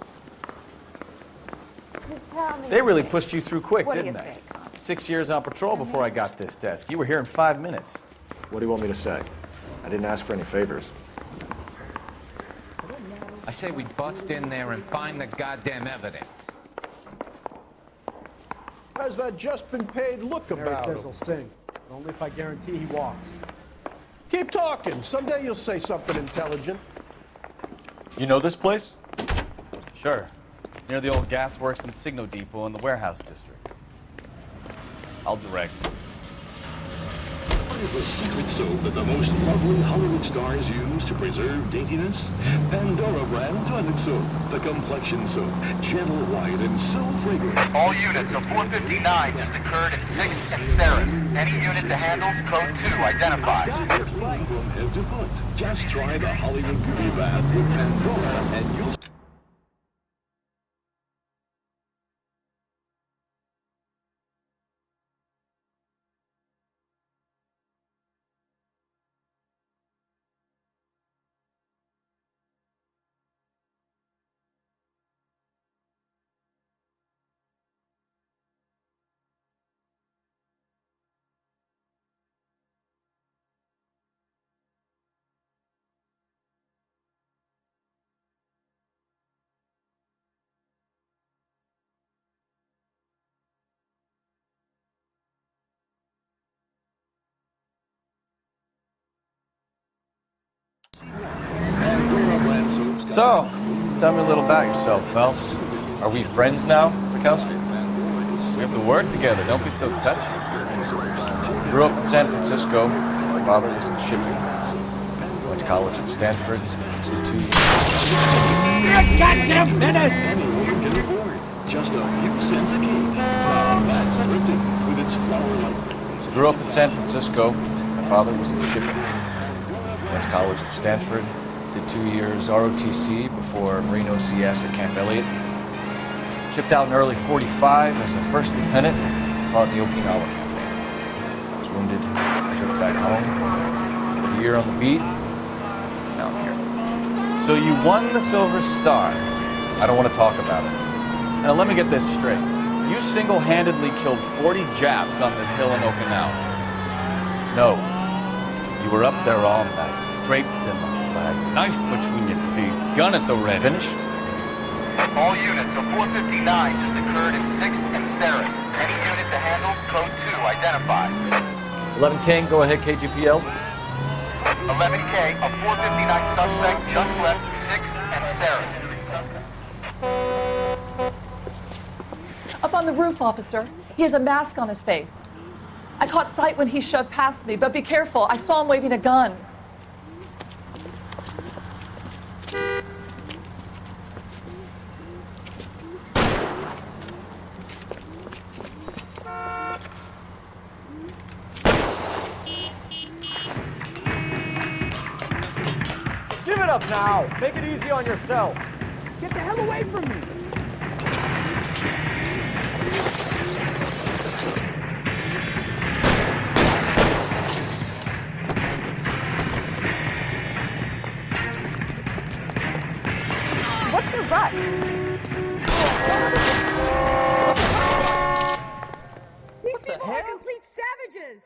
They really pushed you through quick, What do didn't you they? say, 6 years on patrol before I got this desk. You were here in 5 minutes. What do you want me to say? I didn't ask for any favors. I say we bust in there and find the goddamn evidence. Has that just been paid look Mary about says him? he'll sing, but only if I guarantee he walks. Keep talking. Someday you'll say something intelligent. You know this place? Sure. Near the old gas works and Signo Depot in the warehouse district. I'll direct. What is the secret soap that the most lovely Hollywood stars use to preserve daintiness? Pandora brand toilet soap, the complexion soap, gentle white and so fragrant. All units of 459 just occurred in 6th and Sarah's. Any unit to handle, code 2 identified. Flying from head to foot. Just try the Hollywood beauty bath with Pandora and you'll... So, tell me a little about yourself, Phelps. Are we friends now, Bukowski? We have to work together. Don't be so touchy. Grew up in San Francisco. My father was in shipping. Went to college at Stanford. Did 2 years. Goddamn menace! Just a few cents a key. That's thrifty with its flower-like. Grew up in San Francisco. My father was in shipping. Went to college at Stanford. Did 2 years ROTC before Marine OCS at Camp Elliott. Shipped out in early 45 as a first lieutenant. Fought in the Okinawa campaign. I was wounded. I took it back home. Did a year on the beat. Now I'm here. So you won the Silver Star. I don't want to talk about it. Now let me get this straight. You single-handedly killed 40 Japs on this hill in Okinawa. No. You were up there all night, draped in the flag, knife between your teeth, gun at the ready. Finished? All units of 459 just occurred in 6th and Sarah's. Any unit to handle, code 2 identified. 11 King, go ahead, KGPL. 11K, a 459 suspect just left 6th and Sarah's. Up on the roof, officer. He has a mask on his face. I caught sight when he shoved past me, but be careful. I saw him waving a gun. Give it up now. Make it easy on yourself. Get the hell away from me! What's your rush? These people are complete savages!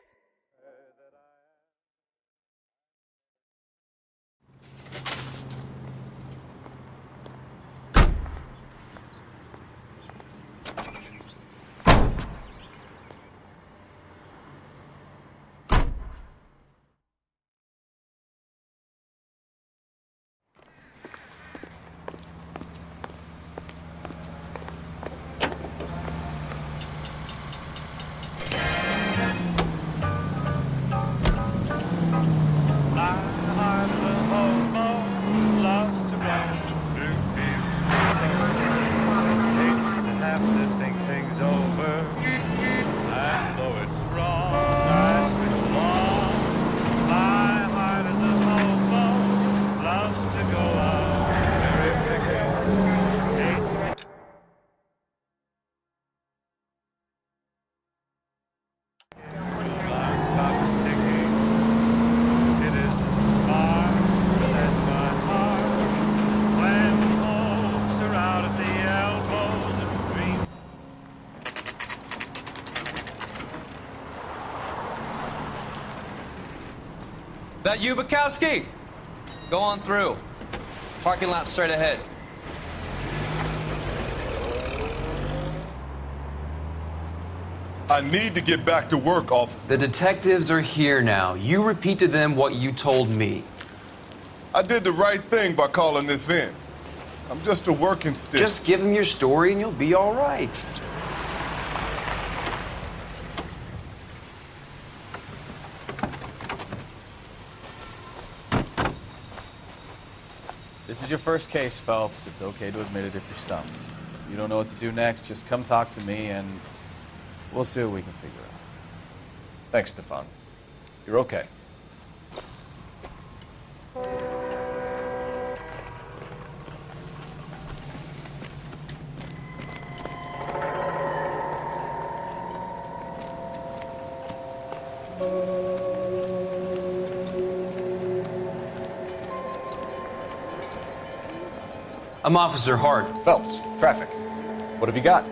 That you, Bukowski? Go on through. Parking lot straight ahead. I need to get back to work, officer. The detectives are here now. You repeat to them what you told me. I did the right thing by calling this in. I'm just a working stick. Just give them your story and you'll be all right. This is your first case, Phelps. It's okay to admit it if you're stumped. If you don't know what to do next, just come talk to me and we'll see what we can figure out. Thanks, Stefan. You're okay. I'm Officer Hart. Phelps, traffic. What have you got?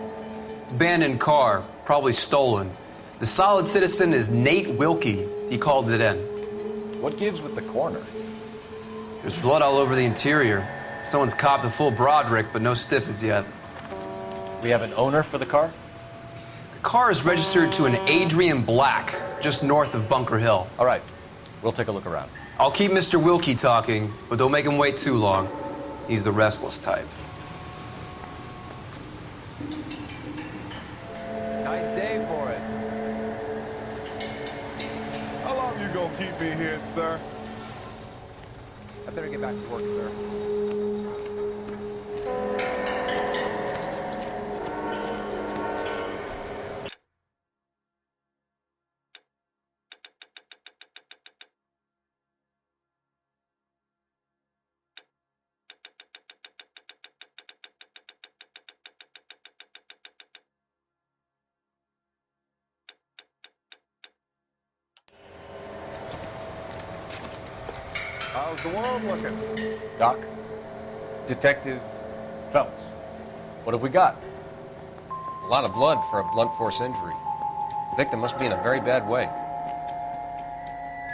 Abandoned car, probably stolen. The solid citizen is Nate Wilkie. He called it in. What gives with the coroner? There's blood all over the interior. Someone's copped a full Broderick, but no stiff as yet. We have an owner for the car? The car is registered to an Adrian Black, just north of Bunker Hill. All right, we'll take a look around. I'll keep Mr. Wilkie talking, but don't make him wait too long. He's the restless type. Nice day for it. How long you gonna keep me here, sir? I better get back to work, sir. 'How's the world looking? Doc? Detective Phelps. What have we got? A lot of blood for a blunt force injury. The victim must be in a very bad way.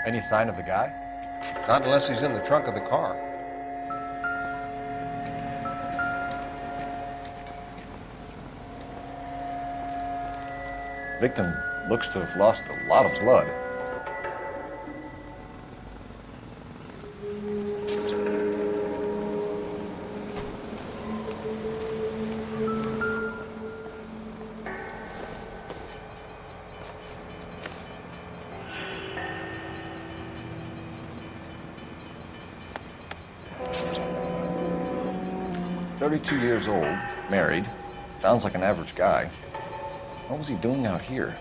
Any sign of the guy? Not unless he's in the trunk of the car. Victim looks to have lost a lot of blood. Years old, married. Sounds like an average guy. What was he doing out here?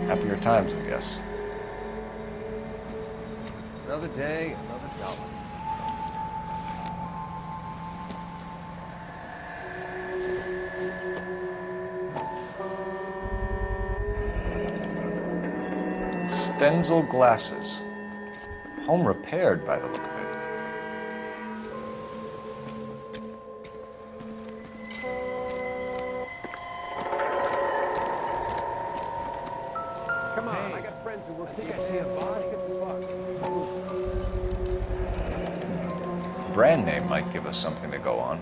Happier times, I guess. Another day, another dollar. Stenzel glasses. Home repaired by the look of it. Come on, I got friends who work. I think I see a body. Brand name might give us something to go on.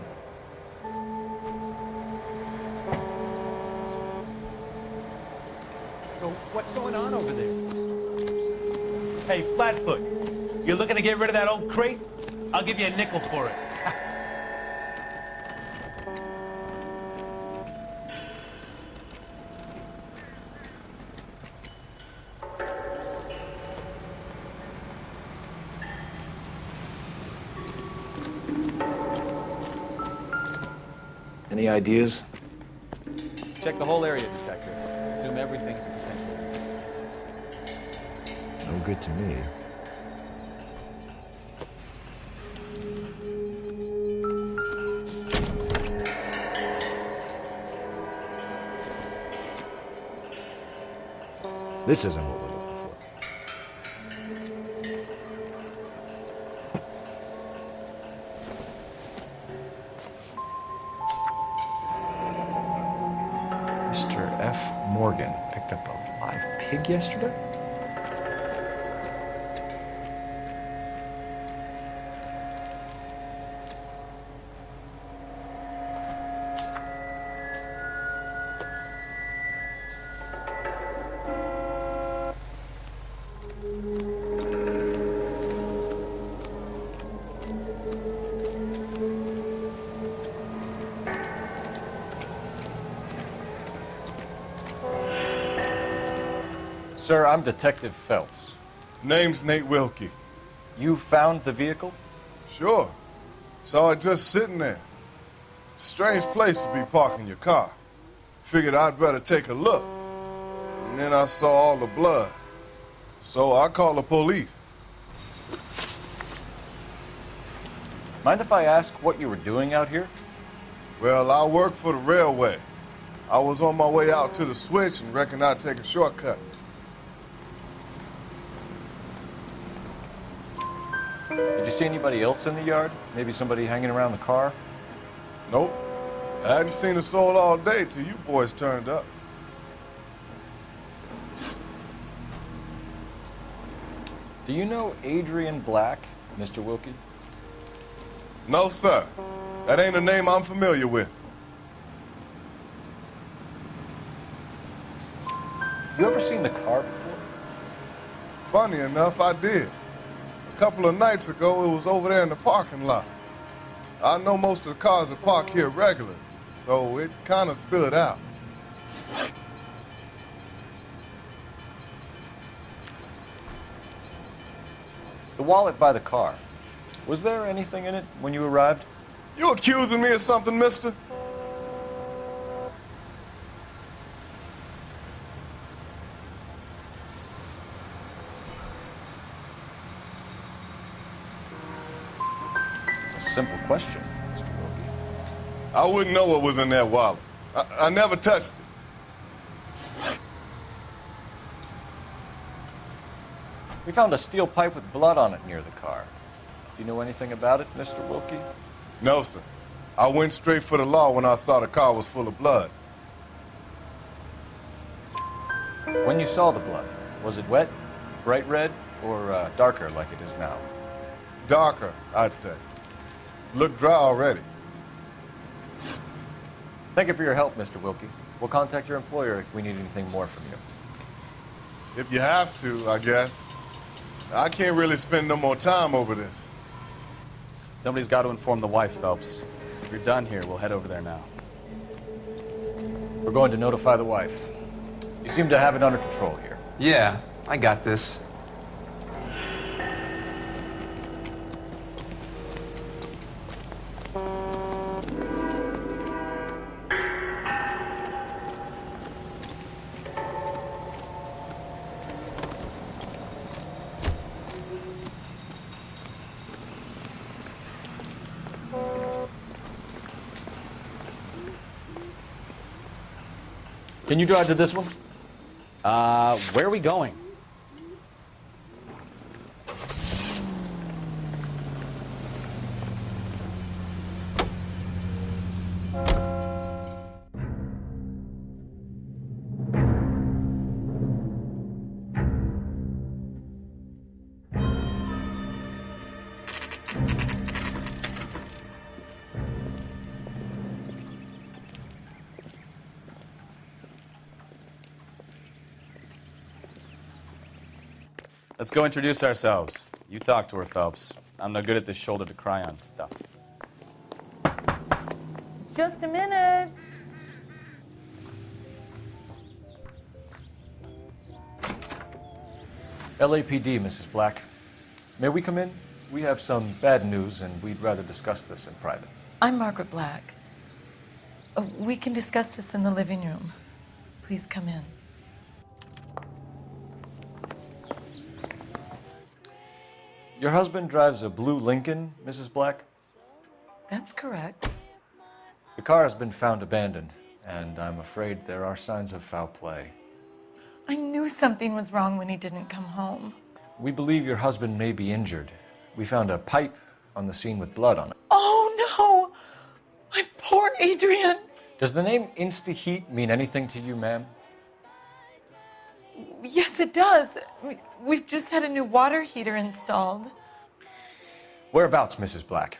So what's going on over there? Hey, Flatfoot, you're looking to get rid of that old crate? I'll give you a nickel for it. Any ideas? Check the whole area, Detective. Assume everything's a potential. No good to me. This isn't what we're looking for. Jeff Morgan picked up a live pig yesterday? Sir, I'm Detective Phelps. Name's Nate Wilkie. You found the vehicle? Sure. Saw it just sitting there. Strange place to be parking your car. Figured I'd better take a look. And then I saw all the blood. So I called the police. Mind if I ask what you were doing out here? Well, I work for the railway. I was on my way out to the switch and reckoned I'd take a shortcut. Did you see anybody else in the yard? Maybe somebody hanging around the car? Nope. I hadn't seen a soul all day till you boys turned up. Do you know Adrian Black, Mr. Wilkie? No, sir. That ain't a name I'm familiar with. You ever seen the car before? Funny enough, I did. A couple of nights ago, it was over there in the parking lot. I know most of the cars are parked here regularly, so it kind of stood out. The wallet by the car. Was there anything in it when you arrived? You accusing me of something, mister? It's a simple question, Mr. Wilkie. I wouldn't know what was in that wallet. I never touched it. We found a steel pipe with blood on it near the car. Do you know anything about it, Mr. Wilkie? No, sir. I went straight for the law when I saw the car was full of blood. When you saw the blood, was it wet, bright red, or darker like it is now? Darker, I'd say. Looked dry already. Thank you for your help, Mr. Wilkie. We'll contact your employer if we need anything more from you. If you have to, I guess. I can't really spend no more time over this. Somebody's got to inform the wife, Phelps. If you're done here, we'll head over there now. We're going to notify the wife. You seem to have it under control here. Yeah, I got this. Can you drive to this one? Where are we going? Let's go introduce ourselves. You talk to her, Phelps. I'm no good at this shoulder to cry on stuff. Just a minute. LAPD, Mrs. Black. May we come in? We have some bad news, and we'd rather discuss this in private. I'm Margaret Black. We can discuss this in the living room. Please come in. Your husband drives a blue Lincoln, Mrs. Black? That's correct. The car has been found abandoned, and I'm afraid there are signs of foul play. I knew something was wrong when he didn't come home. We believe your husband may be injured. We found a pipe on the scene with blood on it. Oh, no! My poor Adrian! Does the name Insta-Heat mean anything to you, ma'am? Yes, it does. We've just had a new water heater installed. Whereabouts, Mrs. Black?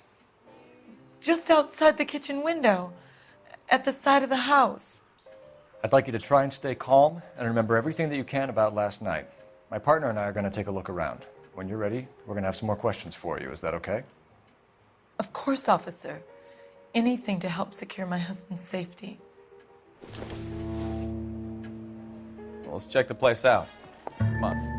Just outside the kitchen window, at the side of the house. I'd like you to try and stay calm and remember everything that you can about last night. My partner and I are going to take a look around. When you're ready, we're going to have some more questions for you. Is that okay? Of course, officer. Anything to help secure my husband's safety. Well, let's check the place out. Come on.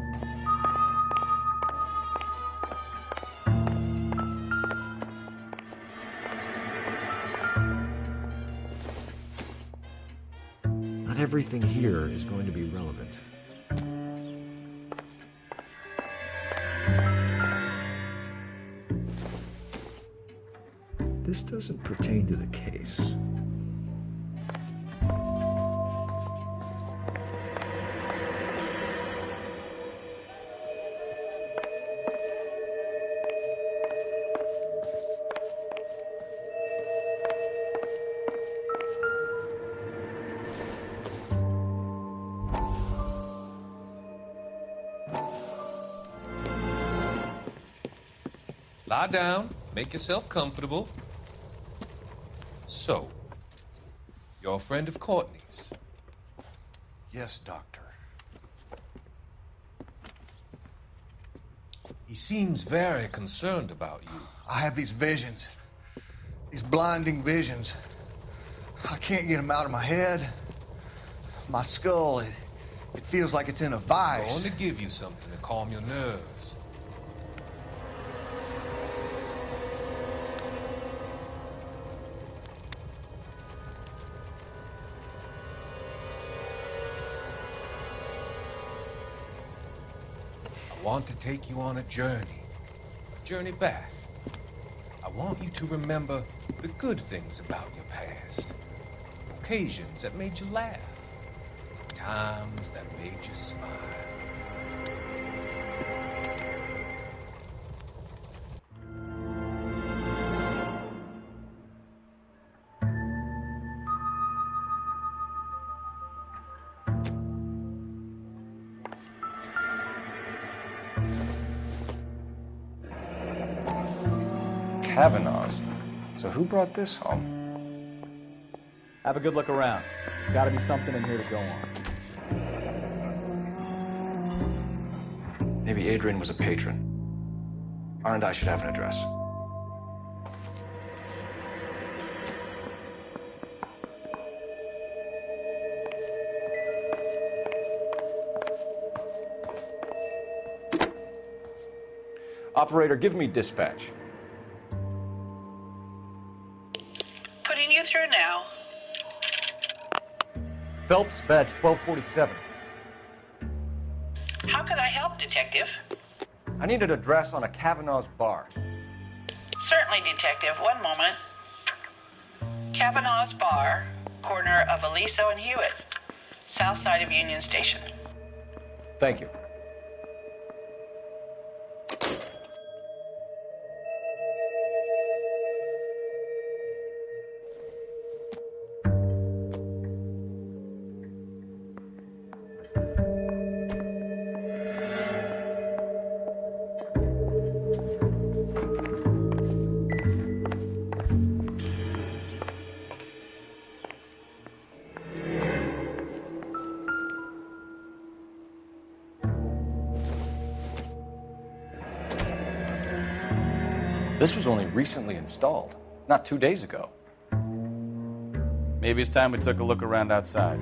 Not everything here is going to be relevant. This doesn't pertain to the case. Lie down, make yourself comfortable. So, you're a friend of Courtney's? Yes, Doctor. He seems very concerned about you. I have these visions, these blinding visions. I can't get them out of my head. My skull, it feels like it's in a vice. I'm going to give you something to calm your nerves. I want to take you on a journey back. I want you to remember the good things about your past, occasions that made you laugh, times that made you smile. Kavanaugh's. So who brought this home? Have a good look around. There's got to be something in here to go on. Maybe Adrian was a patron. R&I should have an address. Operator, give me dispatch. Putting you through now. Phelps, badge 1247. How could I help, Detective? I need an address on a Kavanaugh's bar. Certainly, Detective. One moment. Kavanaugh's Bar, corner of Aliso and Hewitt, south side of Union Station. Thank you. This was only recently installed, not 2 days ago. Maybe it's time we took a look around outside.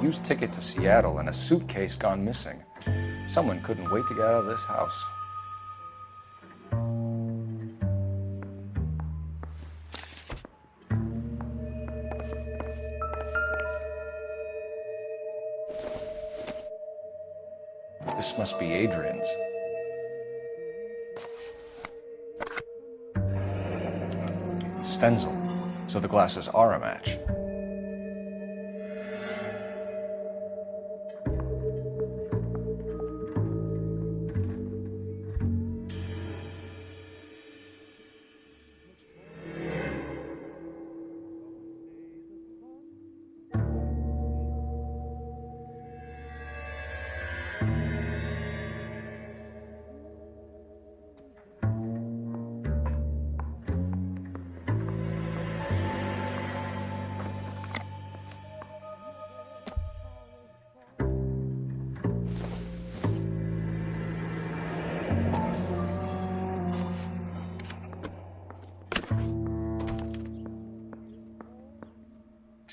used ticket to Seattle and a suitcase gone missing. Someone couldn't wait to get out of this house. This must be Adrian's. Stenzel. So the glasses are a match.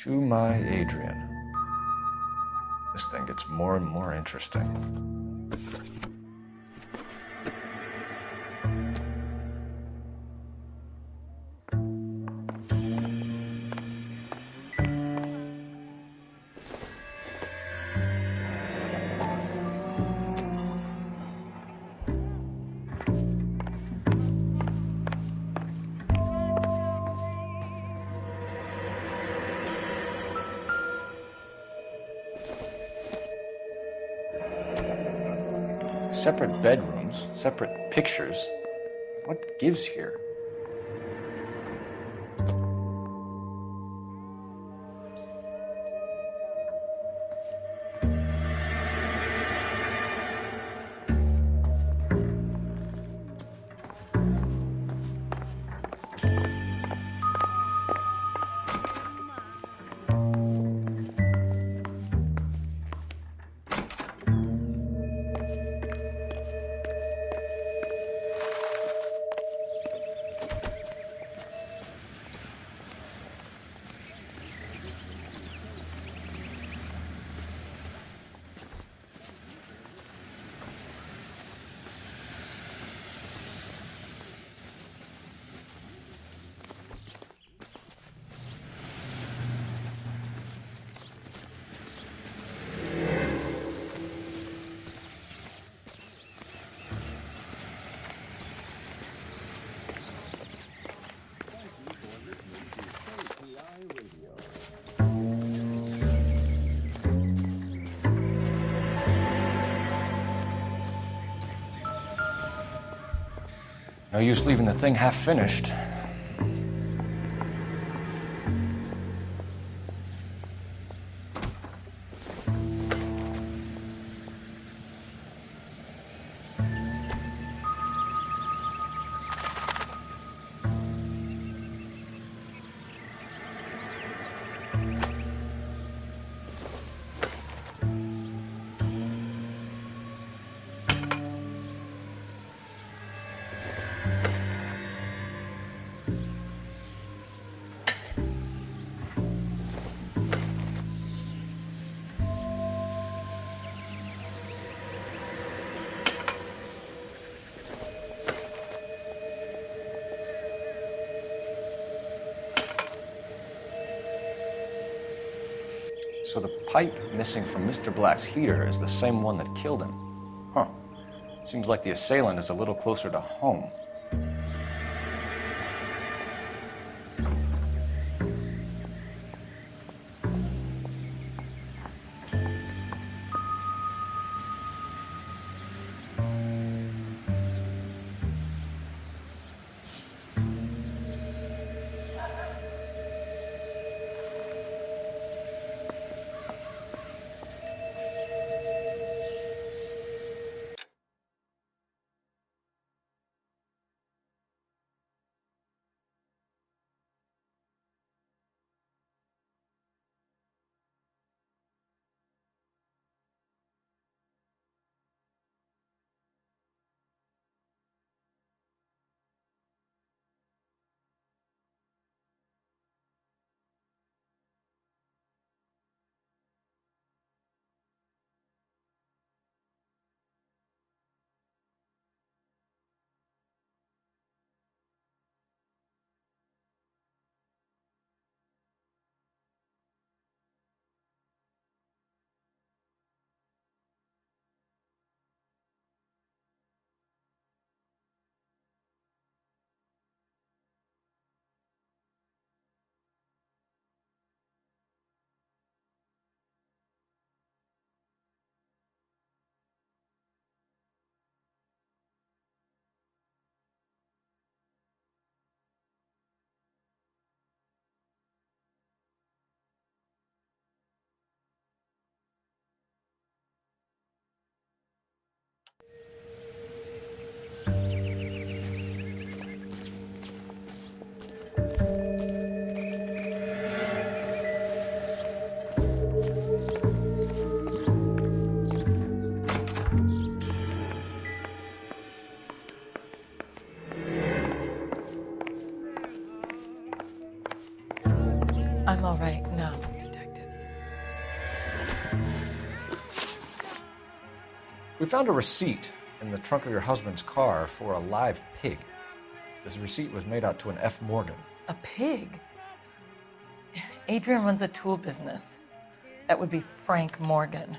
To my Adrian. This thing gets more and more interesting. Separate bedrooms, separate pictures. What gives here? No use leaving the thing half finished. So the pipe missing from Mr. Black's heater is the same one that killed him. Huh. Seems like the assailant is a little closer to home. We found a receipt in the trunk of your husband's car for a live pig. This receipt was made out to an F. Morgan. A pig? Adrian runs a tool business. That would be Frank Morgan.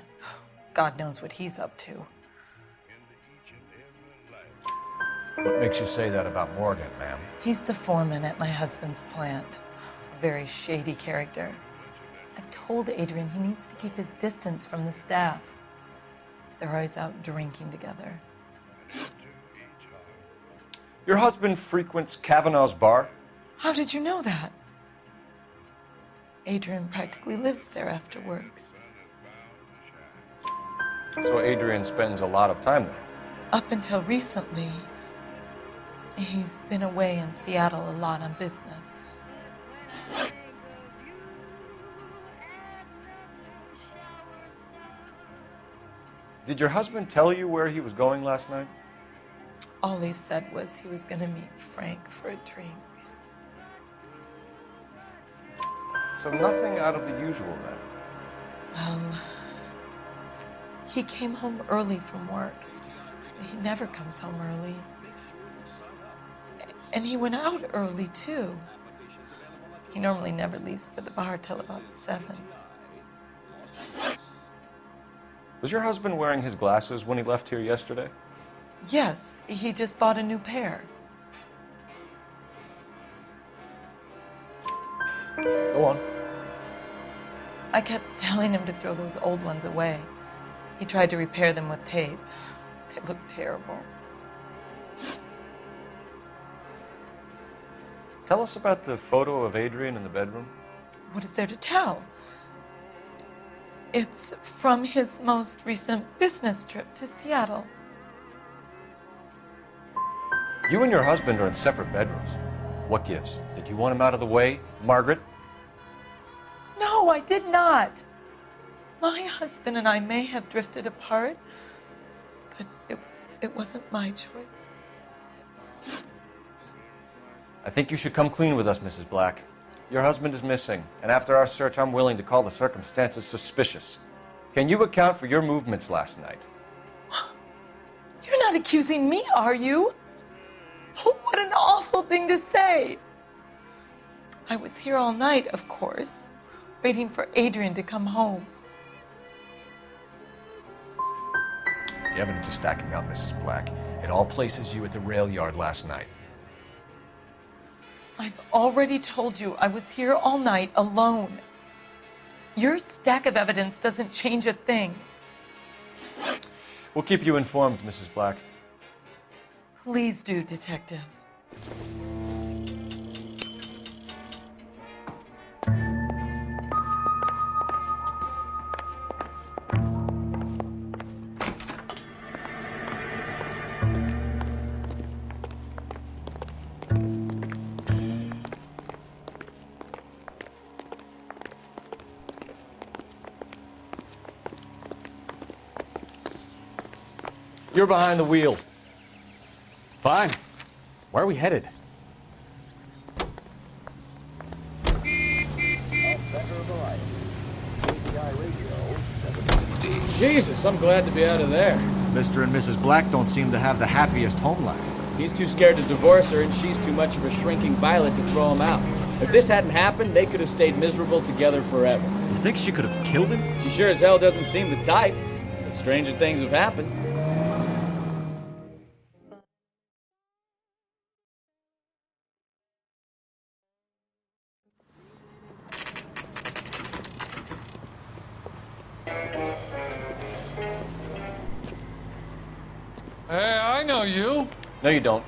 God knows what he's up to. What makes you say that about Morgan, ma'am? He's the foreman at my husband's plant. A very shady character. I've told Adrian he needs to keep his distance from the staff. They're always out drinking together. Your husband frequents Kavanaugh's bar? How did you know that? Adrian practically lives there after work. So Adrian spends a lot of time there? Up until recently, he's been away in Seattle a lot on business. Did your husband tell you where he was going last night? All he said was he was going to meet Frank for a drink. So nothing out of the usual then? Well, he came home early from work. He never comes home early. And he went out early, too. He normally never leaves for the bar till about 7. Was your husband wearing his glasses when he left here yesterday? Yes, he just bought a new pair. Go on. I kept telling him to throw those old ones away. He tried to repair them with tape. They looked terrible. Tell us about the photo of Adrian in the bedroom. What is there to tell? It's from his most recent business trip to Seattle. You and your husband are in separate bedrooms. What gives? Did you want him out of the way, Margaret? No, I did not. My husband and I may have drifted apart, but it wasn't my choice. I think you should come clean with us, Mrs. Black. Your husband is missing, and after our search, I'm willing to call the circumstances suspicious. Can you account for your movements last night? You're not accusing me, are you? Oh, what an awful thing to say. I was here all night, of course, waiting for Adrian to come home. The evidence is stacking up, Mrs. Black. It all places you at the rail yard last night. I've already told you I was here all night alone. Your stack of evidence doesn't change a thing. We'll keep you informed, Mrs. Black. Please do, Detective. You're behind the wheel. Fine. Where are we headed? Jesus, I'm glad to be out of there. Mr. and Mrs. Black don't seem to have the happiest home life. He's too scared to divorce her, and she's too much of a shrinking violet to throw him out. If this hadn't happened, they could have stayed miserable together forever. You think she could have killed him? She sure as hell doesn't seem the type, but stranger things have happened. Hey, I know you. No, you don't.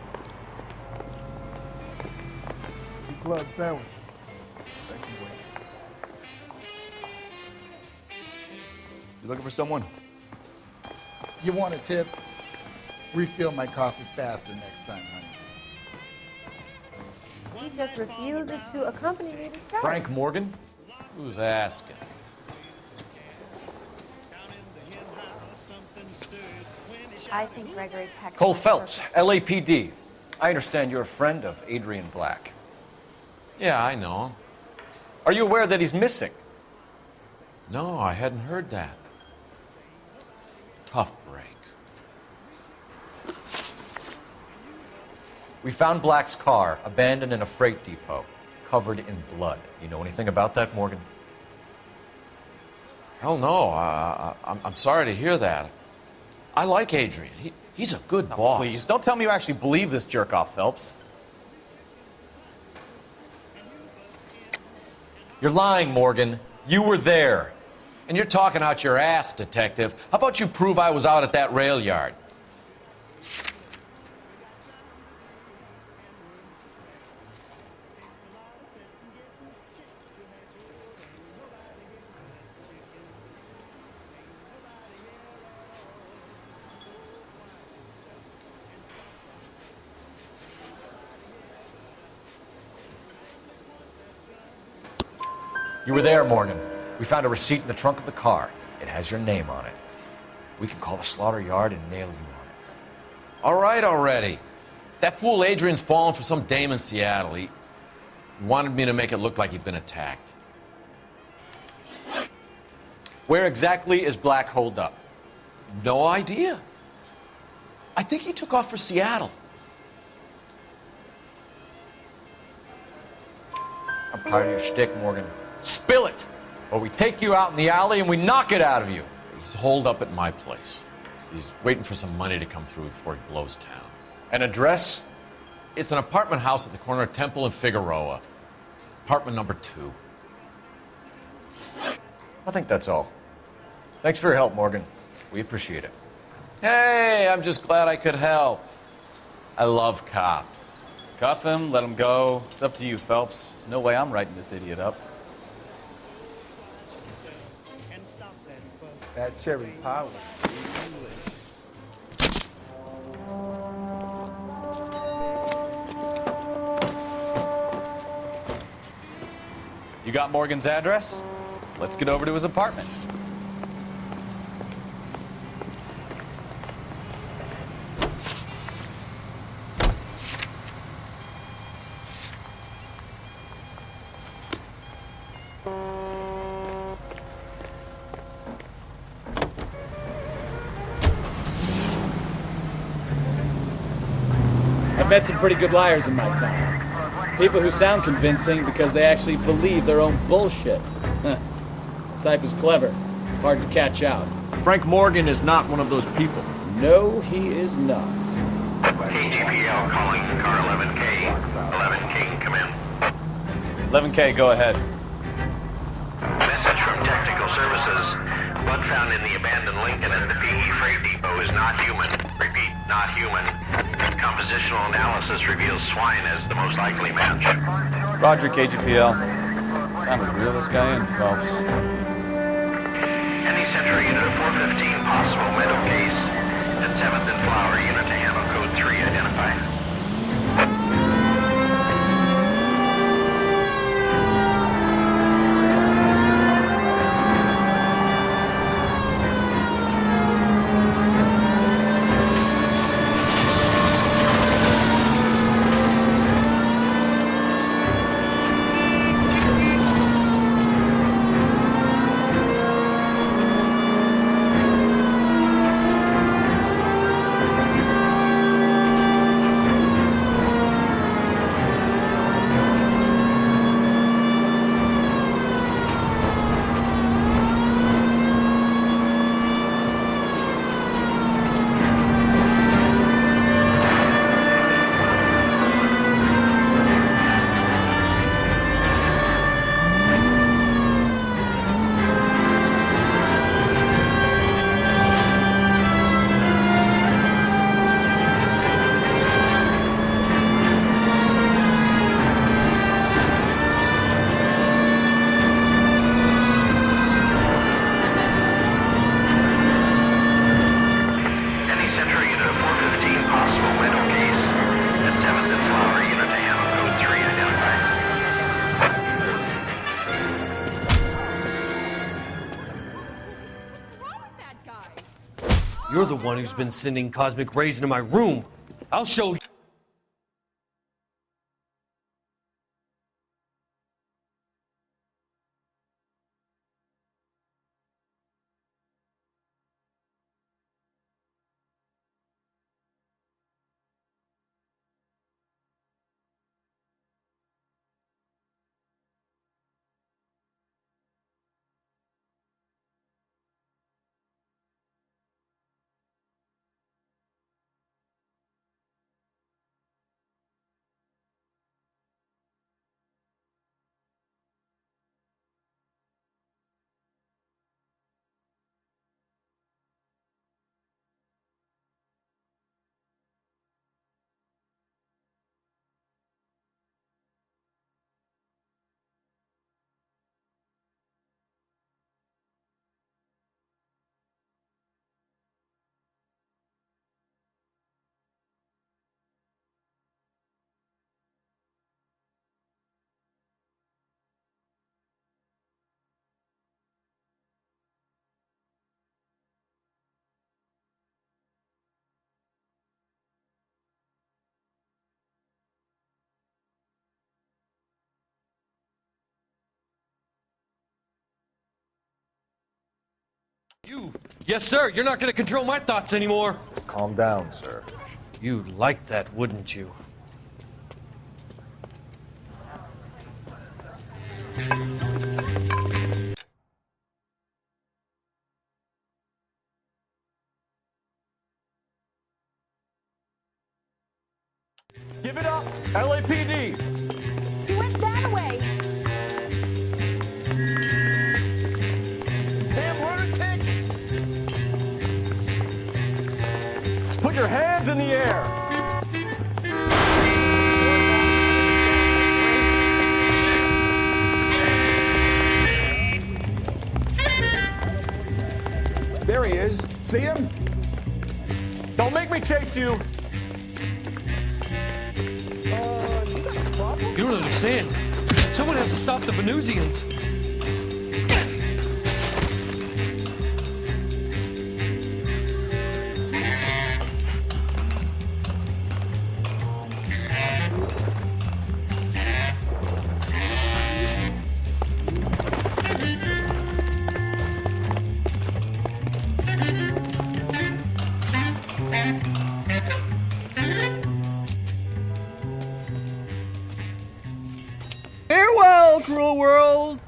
Club sandwich. You looking for someone? You want a tip? Refill my coffee faster next time, honey. He just refuses to accompany me to church. Frank Morgan? Who's asking? I think Gregory Peck. Cole Phelps, LAPD. I understand you're a friend of Adrian Black. Yeah, I know him. Are you aware that he's missing? No, I hadn't heard that. Tough break. We found Black's car abandoned in a freight depot, covered in blood. You know anything about that, Morgan? Hell no. I'm sorry to hear that. I like Adrian. He's a good boss. Please, don't tell me you actually believe this jerk-off, Phelps. You're lying, Morgan. You were there. And you're talking out your ass, detective. How about you prove I was out at that rail yard? You were there, Morgan. We found a receipt in the trunk of the car. It has your name on it. We can call the slaughter yard and nail you on it. All right already. That fool Adrian's fallen for some dame in Seattle. He wanted me to make it look like he'd been attacked. Where exactly is Black holed up? No idea. I think he took off for Seattle. I'm tired of your shtick, Morgan. Spill it, or we take you out in the alley and we knock it out of you. He's holed up at my place. He's waiting for some money to come through before he blows town. An address? It's an apartment house at the corner of Temple and Figueroa. Apartment number 2. I think that's all. Thanks for your help, Morgan. We appreciate it. Hey, I'm just glad I could help. I love cops. Cuff him, let him go. It's up to you, Phelps. There's no way I'm writing this idiot up. That cherry pie was You got Morgan's address? Let's get over to his apartment. I've met some pretty good liars in my time. People who sound convincing because they actually believe their own bullshit. The type is clever, hard to catch out. Frank Morgan is not one of those people. No, he is not. KGPL calling car 11K. 11K, come in. 11K, go ahead. Message from Technical Services. Blood found in the abandoned Lincoln at the PE Freight Depot is not human. Repeat, not human. Compositional analysis reveals swine as the most likely match. Roger, KGPL. Time to reel this guy in, Phelps. Any Central unit of 415 possible meadow case and 7th and Flower unit to handle code 3 identify. You're the one who's been sending cosmic rays into my room. I'll show you. You. Yes, sir. You're not going to control my thoughts anymore. Calm down, sir. You'd like that, wouldn't you? Give it up, LAPD. He went that way. Damn lunatic! Put your hands in the air. There he is. See him? Don't make me chase you. You don't understand. Someone has to stop the Venusians. Farewell, cruel world!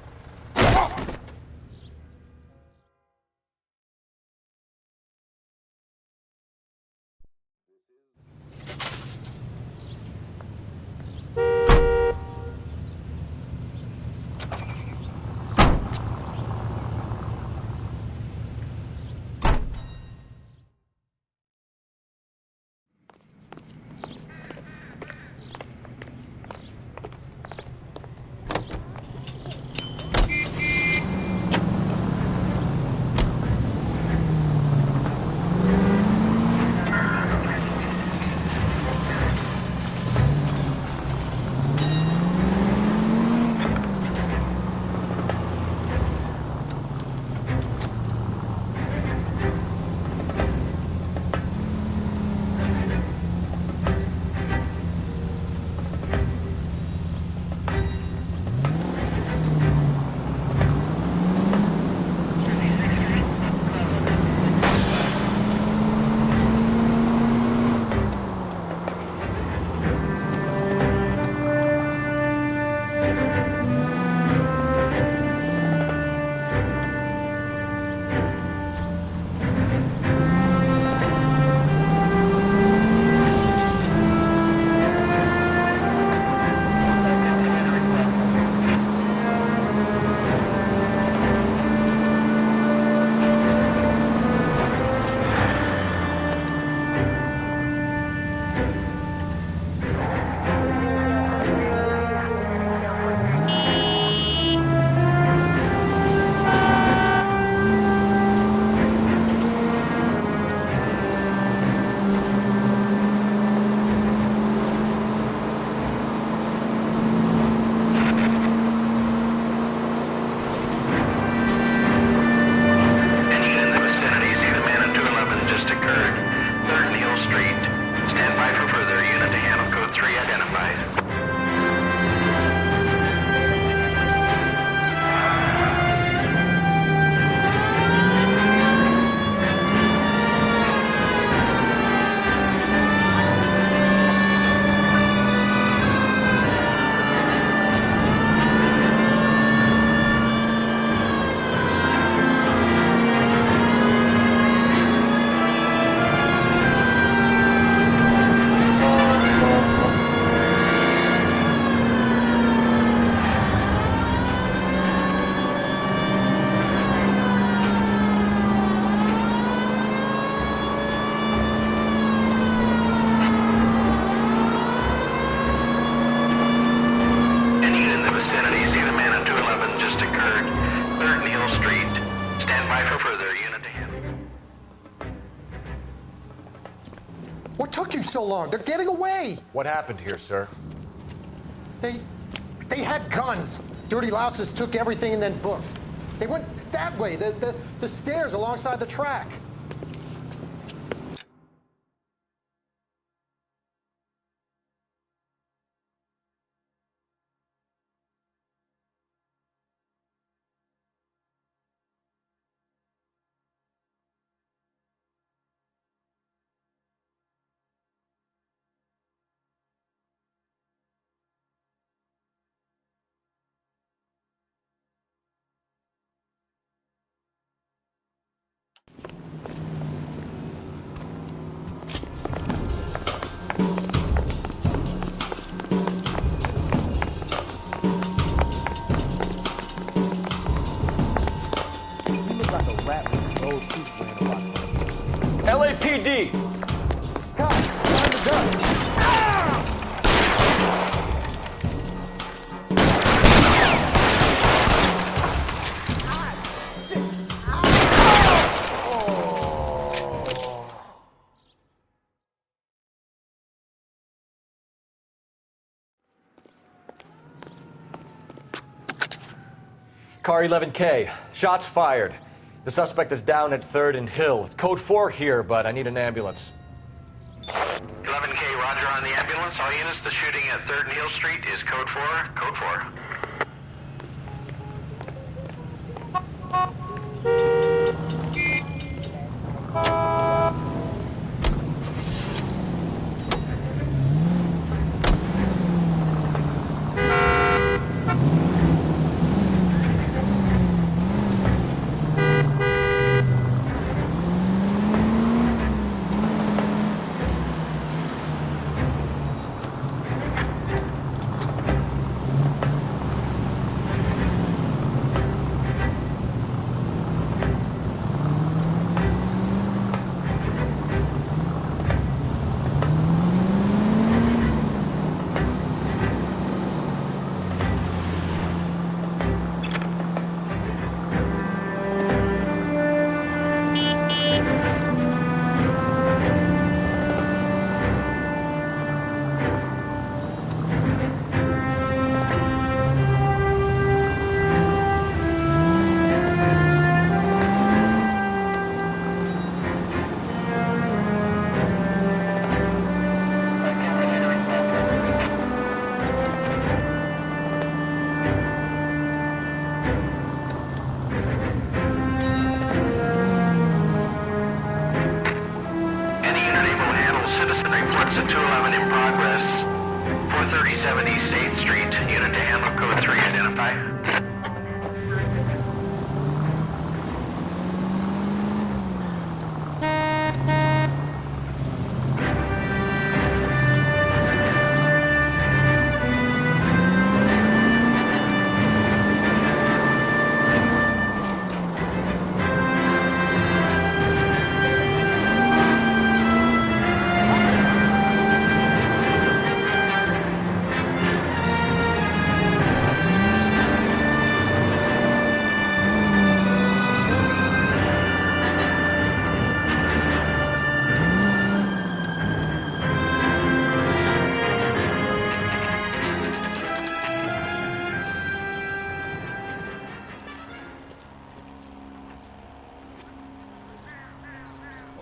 What took you so long? They're getting away. What happened here, sir? They had guns. Dirty louses took everything and then booked. They went that way, the stairs alongside the track. You look like a rat with a gold tooth wearing a watch. LAPD! Cop, find the gun! Car 11K, shots fired. The suspect is down at 3rd and Hill. It's code 4 here, but I need an ambulance. 11K, roger on the ambulance. All units, the shooting at 3rd and Hill Street is code 4. Code 4. Reports of 211 in progress. 437 East 8th Street. Unit to handle code 3. Identify.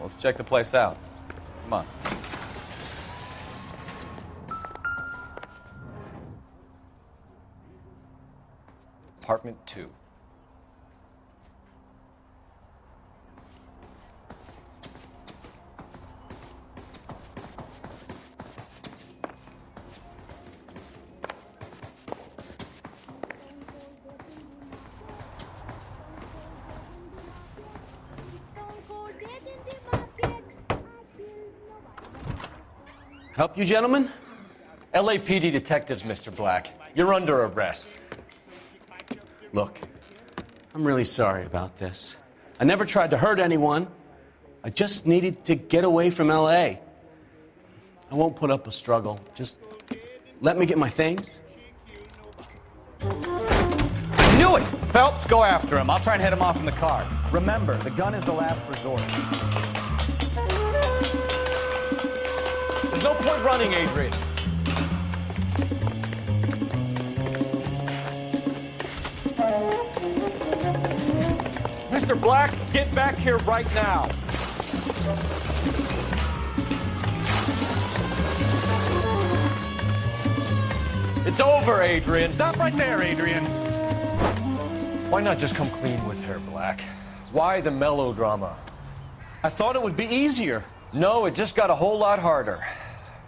Let's check the place out. Come on. Apartment 2. Help you, gentlemen? LAPD detectives, Mr. Black. You're under arrest. Look, I'm really sorry about this. I never tried to hurt anyone. I just needed to get away from LA. I won't put up a struggle. Just let me get my things. Knew it! Phelps, go after him. I'll try and head him off in the car. Remember, the gun is the last resort. There's no point running, Adrian. Mr. Black, get back here right now. It's over, Adrian. Stop right there, Adrian. Why not just come clean with her, Black? Why the melodrama? I thought it would be easier. No, it just got a whole lot harder.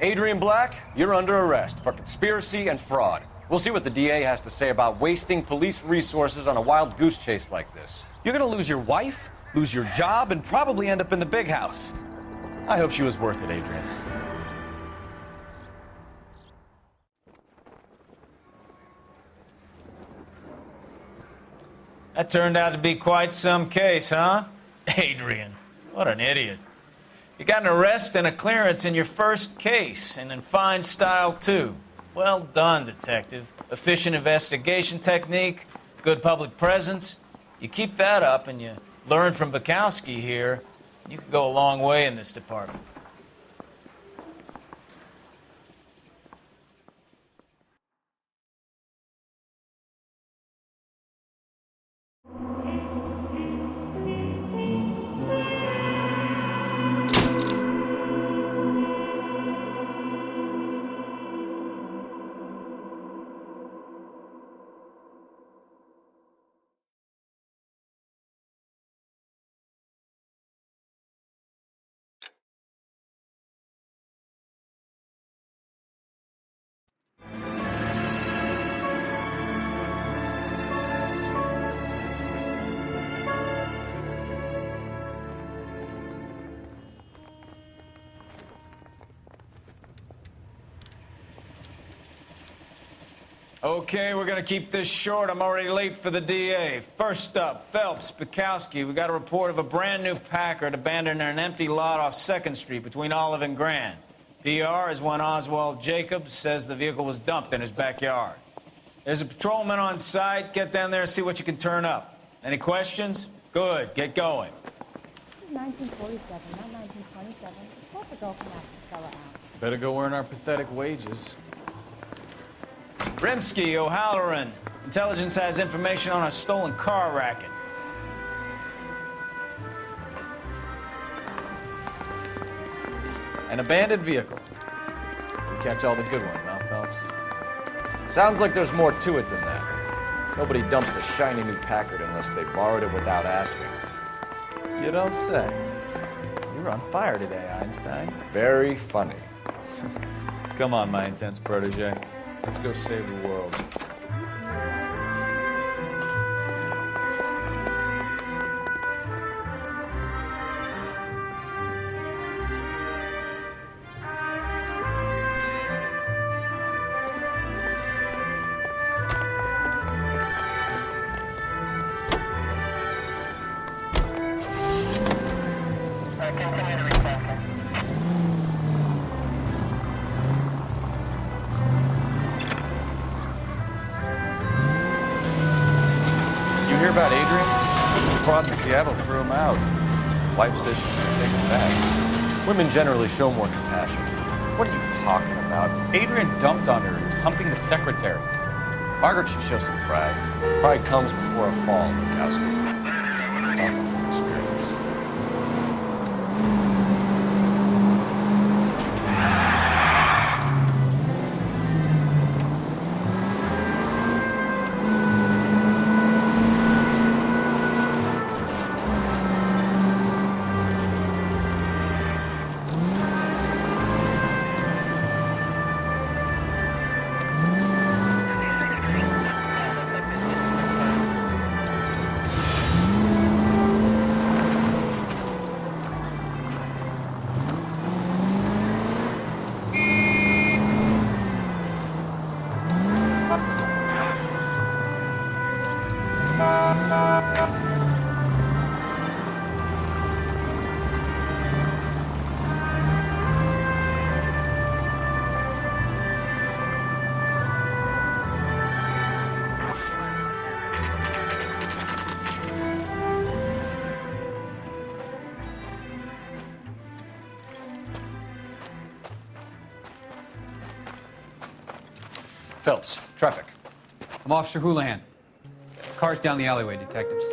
Adrian Black, you're under arrest for conspiracy and fraud. We'll see what the DA has to say about wasting police resources on a wild goose chase like this. You're gonna lose your wife, lose your job, and probably end up in the big house. I hope she was worth it, Adrian. That turned out to be quite some case, huh? Adrian, what an idiot. You got an arrest and a clearance in your first case, and in fine style, too. Well done, detective. Efficient investigation technique, good public presence. You keep that up and you learn from Bukowski here, you could go a long way in this department. Okay, we're gonna keep this short. I'm already late for the DA. First up, Phelps, Bukowski. We got a report of a brand new Packard abandoned in an empty lot off 2nd Street between Olive and Grand. PR is one Oswald Jacobs says the vehicle was dumped in his backyard. There's a patrolman on site. Get down there and see what you can turn up. Any questions? Good, get going. 1947, not 1927. It's supposed to go from that fella out. Better go earn our pathetic wages. Rimsky, O'Halloran. Intelligence has information on a stolen car racket. An abandoned vehicle. We catch all the good ones, huh, Phelps? Sounds like there's more to it than that. Nobody dumps a shiny new Packard unless they borrowed it without asking. You don't say. You're on fire today, Einstein. Very funny. Come on, my intense protege. Let's go save the world. About Adrian? Fraud in Seattle threw him out. Wife says she's gonna take him back. Women generally show more compassion. What are you talking about? Adrian dumped on her. He was humping the secretary. Margaret should show some pride. Pride comes before a fall, Bukowski. Talking from experience. Phelps, traffic. I'm Officer Houlihan. Car's down the alleyway, detectives.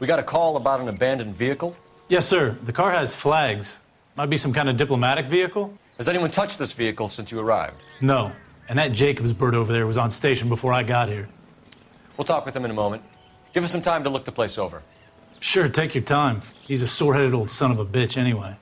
We got a call about an abandoned vehicle? Yes, sir. The car has flags. Might be some kind of diplomatic vehicle. Has anyone touched this vehicle since you arrived? No. And that Jacobs bird over there was on station before I got here. We'll talk with him in a moment. Give us some time to look the place over. Sure, take your time. He's a sore-headed old son of a bitch anyway.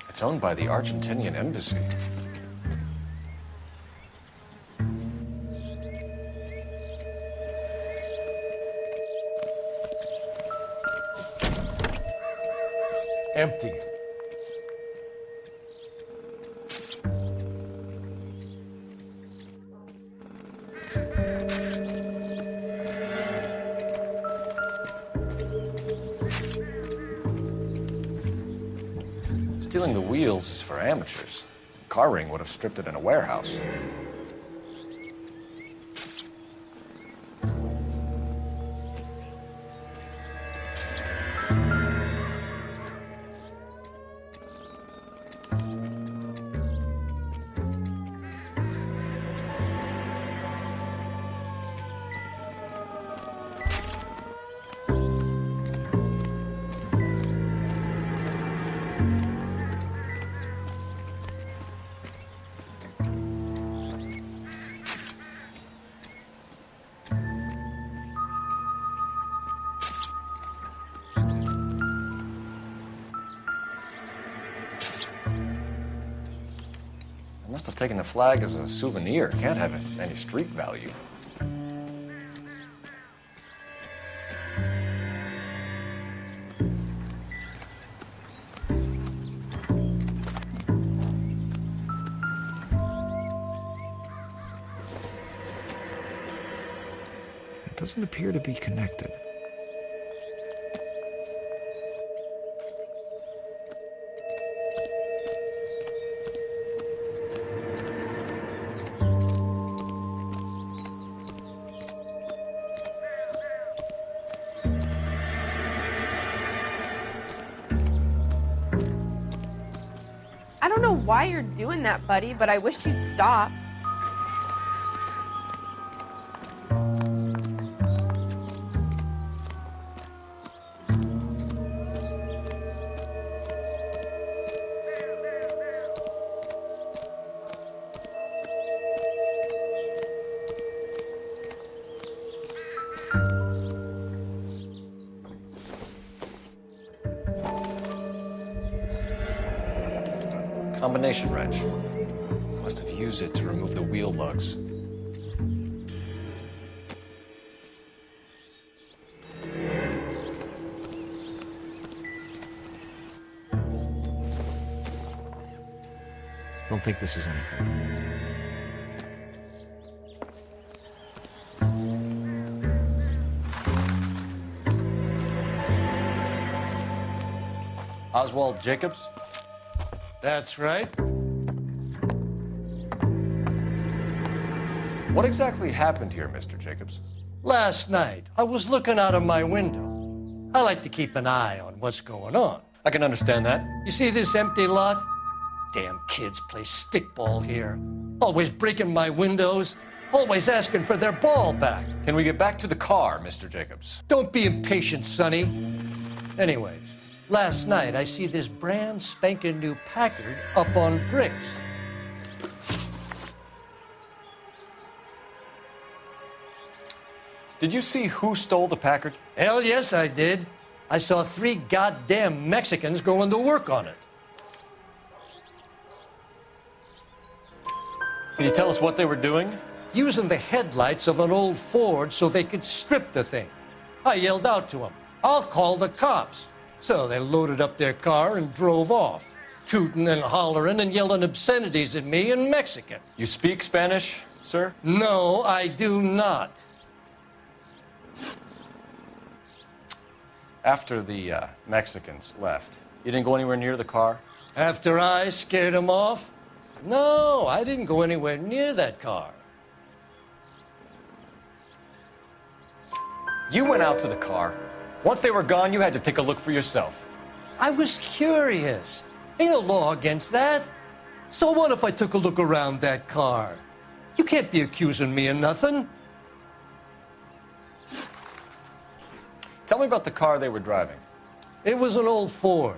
It's owned by the Argentinian embassy. Empty. Stealing the wheels is for amateurs. Car ring would have stripped it in a warehouse. Must have taken the flag as a souvenir. Can't have any street value. It doesn't appear to be connected. I don't know why you're doing that, buddy, but I wish you'd stop. Combination wrench. Must have used it to remove the wheel lugs. Don't think this is anything. Oswald Jacobs? That's right. What exactly happened here, Mr. Jacobs? Last night, I was looking out of my window. I like to keep an eye on what's going on. I can understand that. You see this empty lot? Damn kids play stickball here. Always breaking my windows. Always asking for their ball back. Can we get back to the car, Mr. Jacobs? Don't be impatient, Sonny. Anyways, last night I see this brand spanking new Packard up on bricks. Did you see who stole the Packard? Hell yes, I did. I saw 3 goddamn Mexicans going to work on it. Can you tell us what they were doing? Using the headlights of an old Ford so they could strip the thing. I yelled out to them, "I'll call the cops." So they loaded up their car and drove off, tooting and hollering and yelling obscenities at me in Mexican. You speak Spanish, sir? No, I do not. After the Mexicans left, you didn't go anywhere near the car? After I scared them off? No, I didn't go anywhere near that car. You went out to the car. Once they were gone, you had to take a look for yourself. I was curious. Ain't no law against that. So what if I took a look around that car? You can't be accusing me of nothing. Tell me about the car they were driving. It was an old Ford.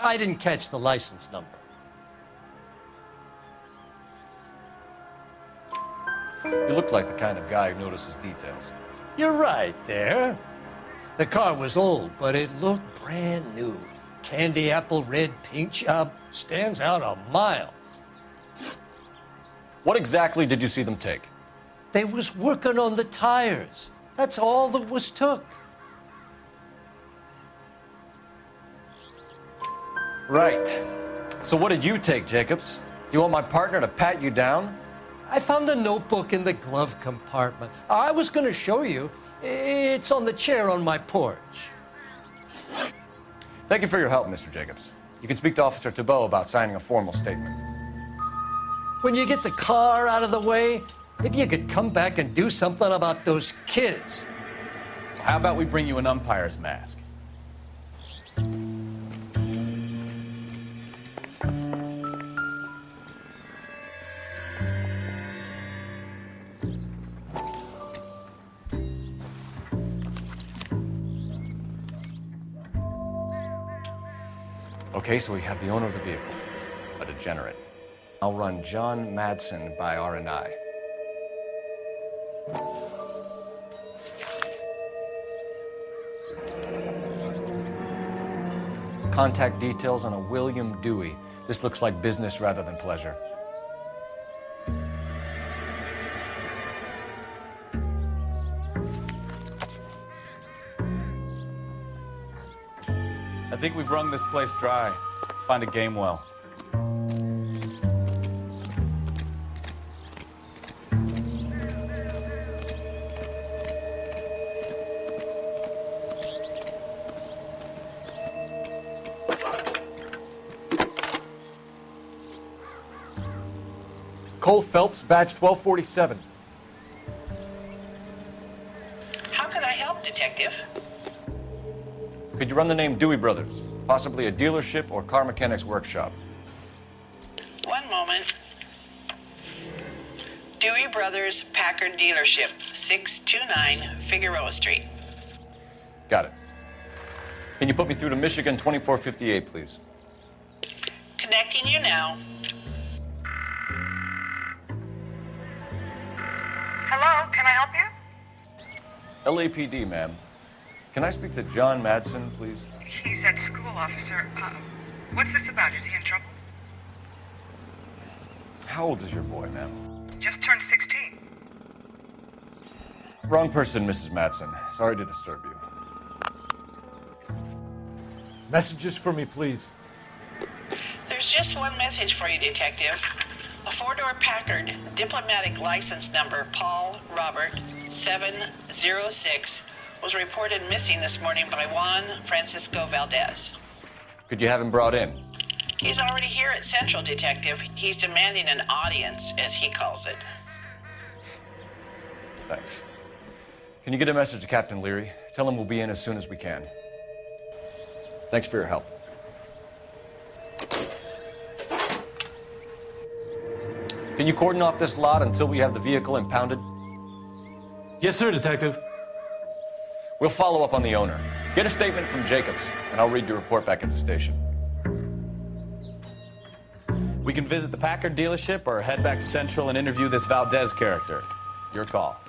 I didn't catch the license number. You look like the kind of guy who notices details. You're right there. The car was old, but it looked brand new. Candy apple red paint job stands out a mile. What exactly did you see them take? They was working on the tires. That's all that was took. Right. So what did you take, Jacobs? Do you want my partner to pat you down? I found a notebook in the glove compartment. I was going to show you. It's on the chair on my porch. Thank you for your help, Mr. Jacobs. You can speak to Officer Thibault about signing a formal statement. When you get the car out of the way, maybe you could come back and do something about those kids. Well, how about we bring you an umpire's mask? Okay, so we have the owner of the vehicle, a degenerate. I'll run John Madsen by R&I. Contact details on a William Dewey. This looks like business rather than pleasure. I think we've wrung this place dry. Let's find a game well. Cole Phelps, badge 1247. How can I help, Detective? Could you run the name Dewey Brothers? Possibly a dealership or car mechanics workshop. One moment. Dewey Brothers Packard Dealership, 629 Figueroa Street. Got it. Can you put me through to Michigan 2458, please? Connecting you now. Hello, can I help you? LAPD, ma'am. Can I speak to John Madsen, please? He's at school, officer. What's this about? Is he in trouble? How old is your boy, ma'am? Just turned 16. Wrong person, Mrs. Madsen. Sorry to disturb you. Messages for me, please. There's just one message for you, Detective. A four-door Packard, diplomatic license number Paul Robert 706, was reported missing this morning by Juan Francisco Valdez. Could you have him brought in? He's already here at Central, Detective. He's demanding an audience, as he calls it. Thanks. Can you get a message to Captain Leary? Tell him we'll be in as soon as we can. Thanks for your help. Can you cordon off this lot until we have the vehicle impounded? Yes, sir, Detective. We'll follow up on the owner. Get a statement from Jacobs, and I'll read your report back at the station. We can visit the Packard dealership or head back to Central and interview this Valdez character. Your call.